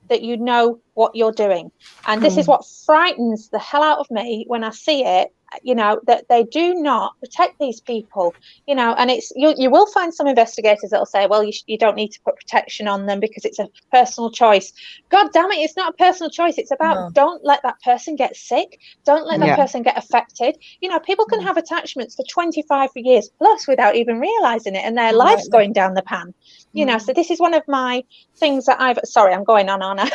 that you know what you're doing. And this is what frightens the hell out of me when I see it, that they do not protect these people, and it's you will find some investigators that'll say, well, you don't need to put protection on them because it's a personal choice. God damn it, it's not a personal choice. It's about don't let that person get sick, don't let that person get affected. People can have attachments for 25 years plus without even realizing it, and their life's going down the pan. So this is one of my things that I'm going on, aren't I?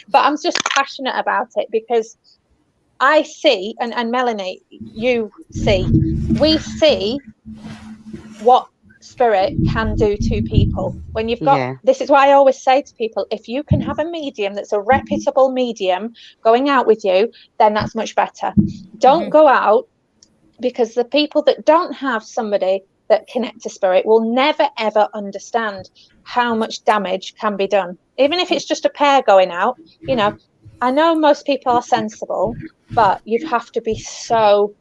But I'm just passionate about it because I see, and Melanie, we see what spirit can do to people. When you've got, this is why I always say to people, if you can have a medium that's a reputable medium going out with you, then that's much better. Don't go out, because the people that don't have somebody that connect to spirit will never, ever understand how much damage can be done. Even if it's just a pair going out, I know most people are sensible, but you have to be so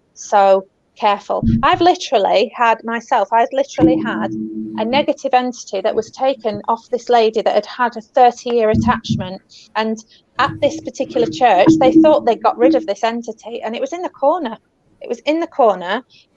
careful. I've literally had a negative entity that was taken off this lady that had a 30-year attachment. And at this particular church, they thought they got rid of this entity, and it was in the corner.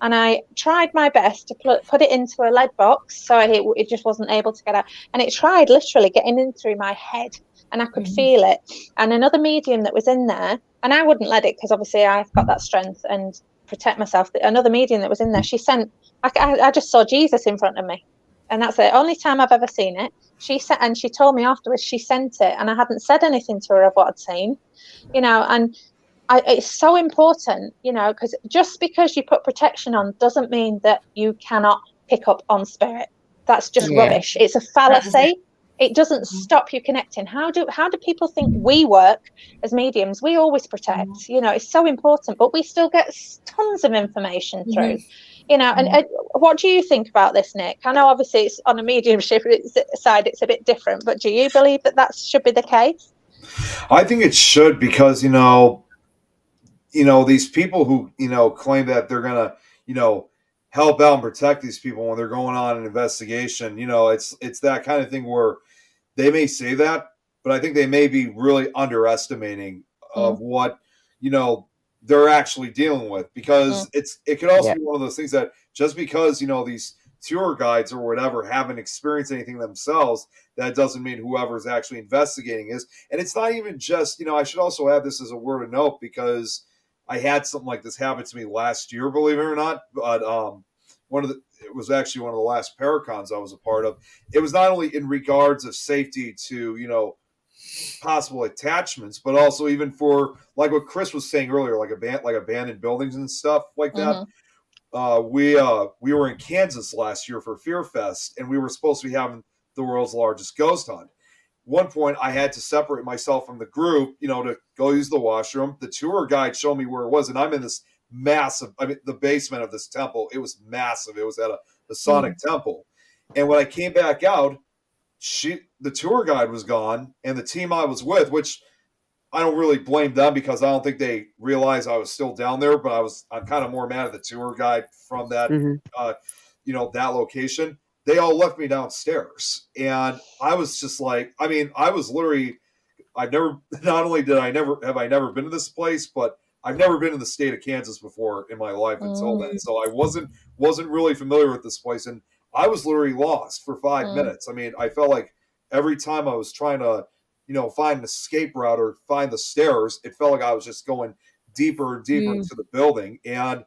And I tried my best to put it into a lead box so it just wasn't able to get out. And it tried literally getting in through my head, and I could feel it. And another medium that was in there, and I wouldn't let it because obviously I've got that strength and protect myself. Another medium that was in there, she sent, I just saw Jesus in front of me. And that's the only time I've ever seen it. She told me afterwards she sent it, and I hadn't said anything to her of what I'd seen, and it's so important, because just because you put protection on doesn't mean that you cannot pick up on spirit. That's just rubbish. It's a fallacy. It doesn't stop you connecting. How do people think we work as mediums? We always protect. It's so important, but we still get tons of information through. And what do you think about this, Nick? I know obviously it's on a mediumship side, it's a bit different, but do you believe that should be the case? I think it should, because these people who claim that they're gonna help out and protect these people when they're going on an investigation, it's that kind of thing where they may say that, but I think they may be really underestimating of what they're actually dealing with, because it could also be one of those things that just because these tour guides or whatever haven't experienced anything themselves, that doesn't mean whoever's actually investigating is. And it's not even just I should also add this as a word of note, because I had something like this happen to me last year, believe it or not. But it was actually one of the last Paracons I was a part of. It was not only in regards of safety to possible attachments, but also even for like what Chris was saying earlier, like abandoned buildings and stuff like that. We were in Kansas last year for Fear Fest, and we were supposed to be having the world's largest ghost hunt. One point, I had to separate myself from the group, to go use the washroom. The tour guide showed me where it was, and I'm in this massive, the basement of this temple. It was massive. It was at a Sonic temple. And when I came back out, the tour guide was gone, and the team I was with, which I don't really blame them, because I don't think they realized I was still down there, but I'm kind of more mad at the tour guide from that, that location. They all left me downstairs, and I was just like, I was literally, not only have I never been to this place, but I've never been in the state of Kansas before in my life until then. So I wasn't really familiar with this place, and I was literally lost for 5 minutes. I felt like every time I was trying to, find an escape route or find the stairs, it felt like I was just going deeper and deeper into the building. And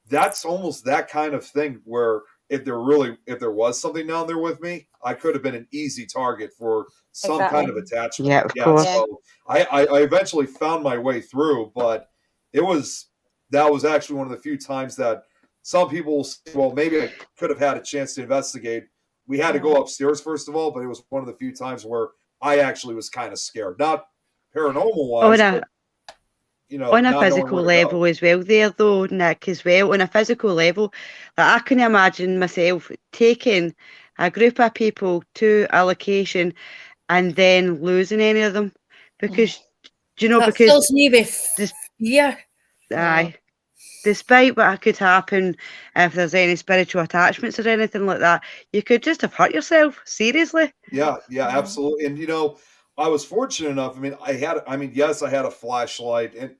that's almost that kind of thing where if there was something down there with me, I could have been an easy target for some kind of attachment. Yeah, of course. So I eventually found my way through, but that was actually one of the few times that some people will say, well, maybe I could have had a chance to investigate. We had to go upstairs first of all, but it was one of the few times where I actually was kind of scared, not paranormal wise. On a physical level as well there though, Nick, as well, on a physical level, I can imagine myself taking a group of people to a location and then losing any of them, because that fills me with fear. Aye. Despite what could happen, if there's any spiritual attachments or anything like that, you could just have hurt yourself, seriously. Yeah, absolutely. And I was fortunate enough. Yes, I had a flashlight, and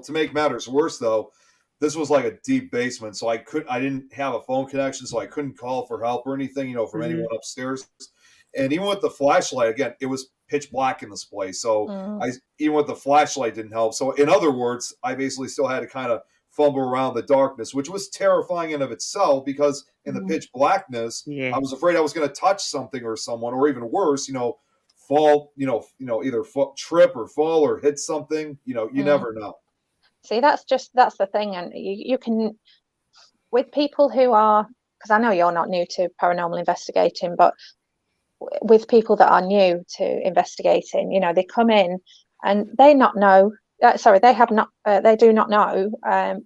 to make matters worse though, this was like a deep basement, so I didn't have a phone connection, so I couldn't call for help or anything, from anyone upstairs. And even with the flashlight, again, it was pitch black in this place, so even with the flashlight didn't help. So in other words, I basically still had to kind of fumble around the darkness, which was terrifying in of itself, because in the pitch blackness, I was afraid I was going to touch something or someone, or even worse, fall, either trip or fall or hit something. You never know. See, that's the thing. And you can, with people who are, because I know you're not new to paranormal investigating, but with people that are new to investigating, they come in and they not know. They do not know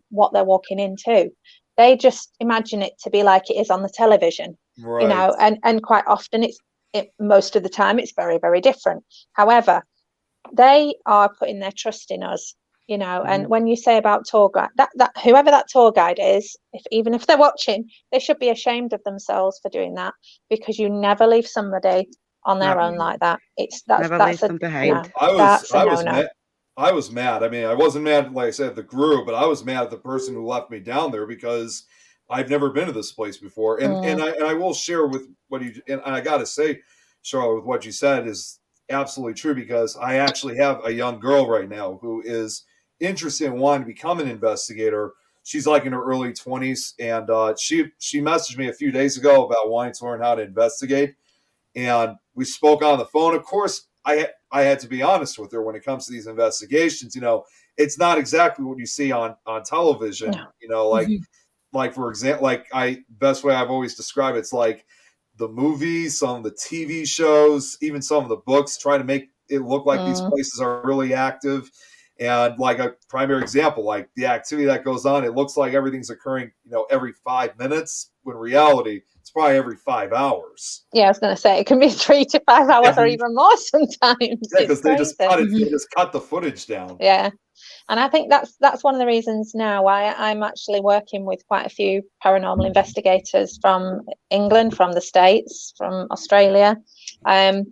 what they're walking into. They just imagine it to be like it is on the television, right. And quite often most of the time it's very, very different. However, they are putting their trust in us, and when you say about tour guide, that whoever that tour guide is, even if they're watching, they should be ashamed of themselves for doing that, because you never leave somebody on their own like that. That's a behind. I was mad. I wasn't mad, like I said, at the group, but I was mad at the person who left me down there, because I've never been to this place before. And I will share with what and I got to say, Charlotte, with what you said is absolutely true, because I actually have a young girl right now who is interested in wanting to become an investigator. She's like in her early 20s, and she messaged me a few days ago about wanting to learn how to investigate. And we spoke on the phone. Of course, I had to be honest with her when it comes to these investigations. It's not exactly what you see on television. Like for example, best way I've always described it's like the movies, some of the TV shows, even some of the books try to make it look like these places are really active. And like a primary example, like the activity that goes on, it looks like everything's occurring, every 5 minutes. When in reality, it's probably every 5 hours. Yeah, I was going to say it can be 3 to 5 hours or even more sometimes. Yeah, because they just cut it. They just cut the footage down. Yeah, and I think that's one of the reasons now why I'm actually working with quite a few paranormal investigators from England, from the States, from Australia, and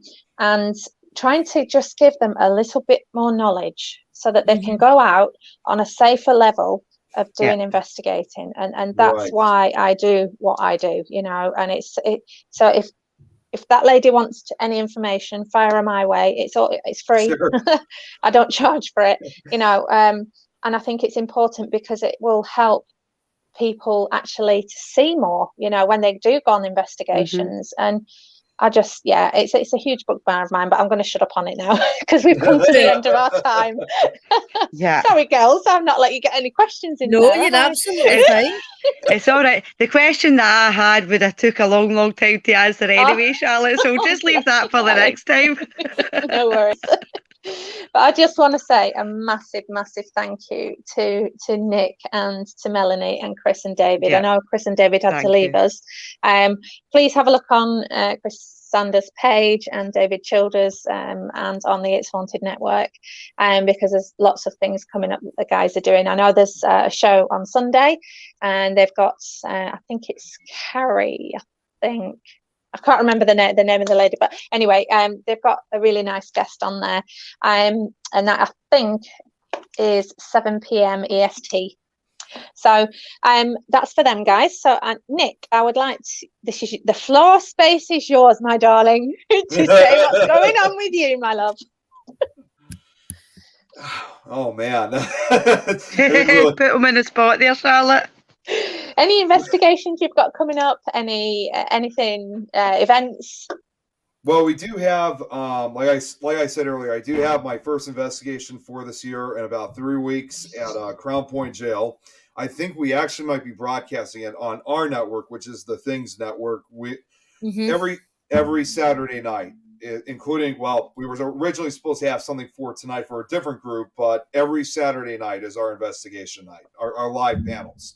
trying to just give them a little bit more knowledge so that they can go out on a safer level of doing investigating, and that's why I do what I do, and so if that lady wants any information, fire her my way. It's free. Sure. I don't charge for it, and I think it's important because it will help people actually to see more, when they do go on investigations. And I just, it's a huge bugbear of mine, but I'm going to shut up on it now because we've come to the end of our time. Sorry, girls, I've not let you get any questions in. No, you're absolutely fine. It's all right. The question that I had would have took a long, long time to answer anyway, Charlotte. So we'll just leave that for the next time. No worries. But I just want to say a massive, massive thank you to Nick and to Melanie and Chris and David. I know Chris and David had to leave us. Please have a look on Chris Sanders' page and David Childers and on the It's Haunted Network, because there's lots of things coming up that the guys are doing. I know there's a show on Sunday, and they've got I think it's Carrie. I can't remember the name of the lady, but anyway, they've got a really nice guest on there, and that I think is 7 p.m. EST. So that's for them, guys. So Nick, I would like the floor space is yours, my darling, to say what's going on with you, my love. Oh man, put them in the spot there, Charlotte. Any investigations you've got coming up? Anything events? Well, we do have, like I said earlier, I do have my first investigation for this year in about 3 weeks at Crown Point Jail. I think we actually might be broadcasting it on our network, which is the Things Network. We every Saturday night, including, we were originally supposed to have something for tonight for a different group, but every Saturday night is our investigation night, our live panels.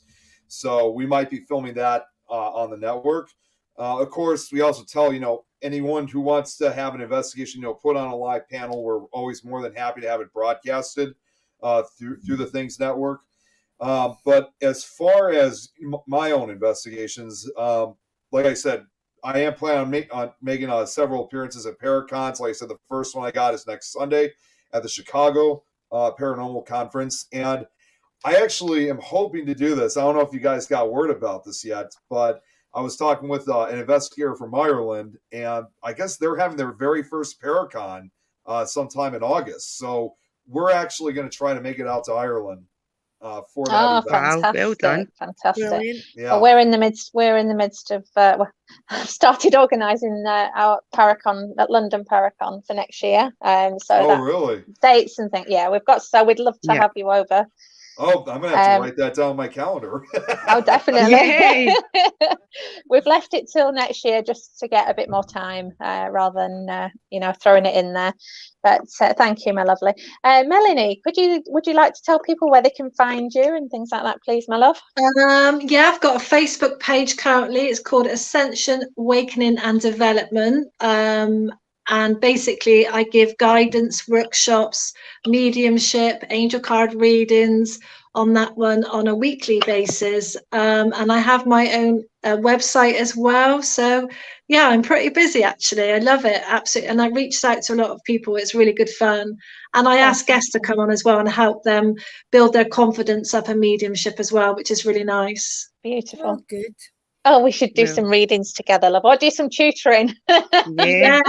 So we might be filming that on the network. Of course, we also tell, anyone who wants to have an investigation, put on a live panel. We're always more than happy to have it broadcasted through the Things Network. But as far as my own investigations, like I said, I am planning on making several appearances at Paracons. Like I said, the first one I got is next Sunday at the Chicago Paranormal Conference. And I actually am hoping to do this. I don't know if you guys got word about this yet, but I was talking with an investigator from Ireland, and I guess they're having their very first Paracon sometime in August. So we're actually going to try to make it out to Ireland for that event. Fantastic! Well done. Fantastic. Yeah. Well, we're in the midst of. I've started organising our Paracon at London Paracon for next year. Really? Dates and things. Yeah, we've got. So we'd love to have you over. Oh, I'm going to have to write that down on my calendar. Oh, definitely. We've left it till next year just to get a bit more time rather than, throwing it in there. But thank you, my lovely. Melanie, would you like to tell people where they can find you and things like that, please, my love? I've got a Facebook page currently. It's called Ascension, Awakening and Development. And basically, I give guidance, workshops, mediumship, angel card readings on that one on a weekly basis. And I have my own website as well. So, yeah, I'm pretty busy, actually. I love it. Absolutely. And I reached out to a lot of people. It's really good fun. And I ask guests to come on as well and help them build their confidence up and mediumship as well, which is really nice. Beautiful. Oh, good. Oh, we should do some readings together, love. Or do some tutoring. Yeah.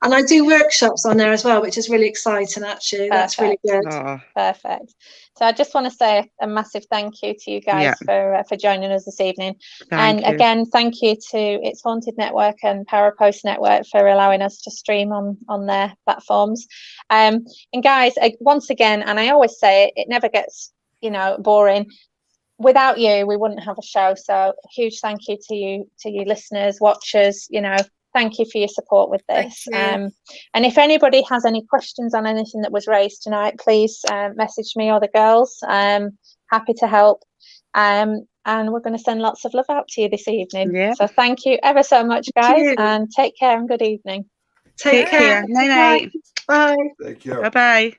And I do workshops on there as well, which is really exciting, actually. That's really good. Oh. Perfect. So I just want to say a massive thank you to you guys for joining us this evening. Again, thank you to It's Haunted Network and Parapost Network for allowing us to stream on their platforms. And guys, once again, and I always say it never gets, boring. Without you, we wouldn't have a show. So a huge thank you to you listeners, watchers, thank you for your support with Thank this. you. And if anybody has any questions on anything that was raised tonight, please message me or the girls. Happy to help. And we're going to send lots of love out to you this evening. Yeah. So thank you ever so much, guys, you. and take care and good evening. Take care. Night night. Bye. Take care. Bye bye.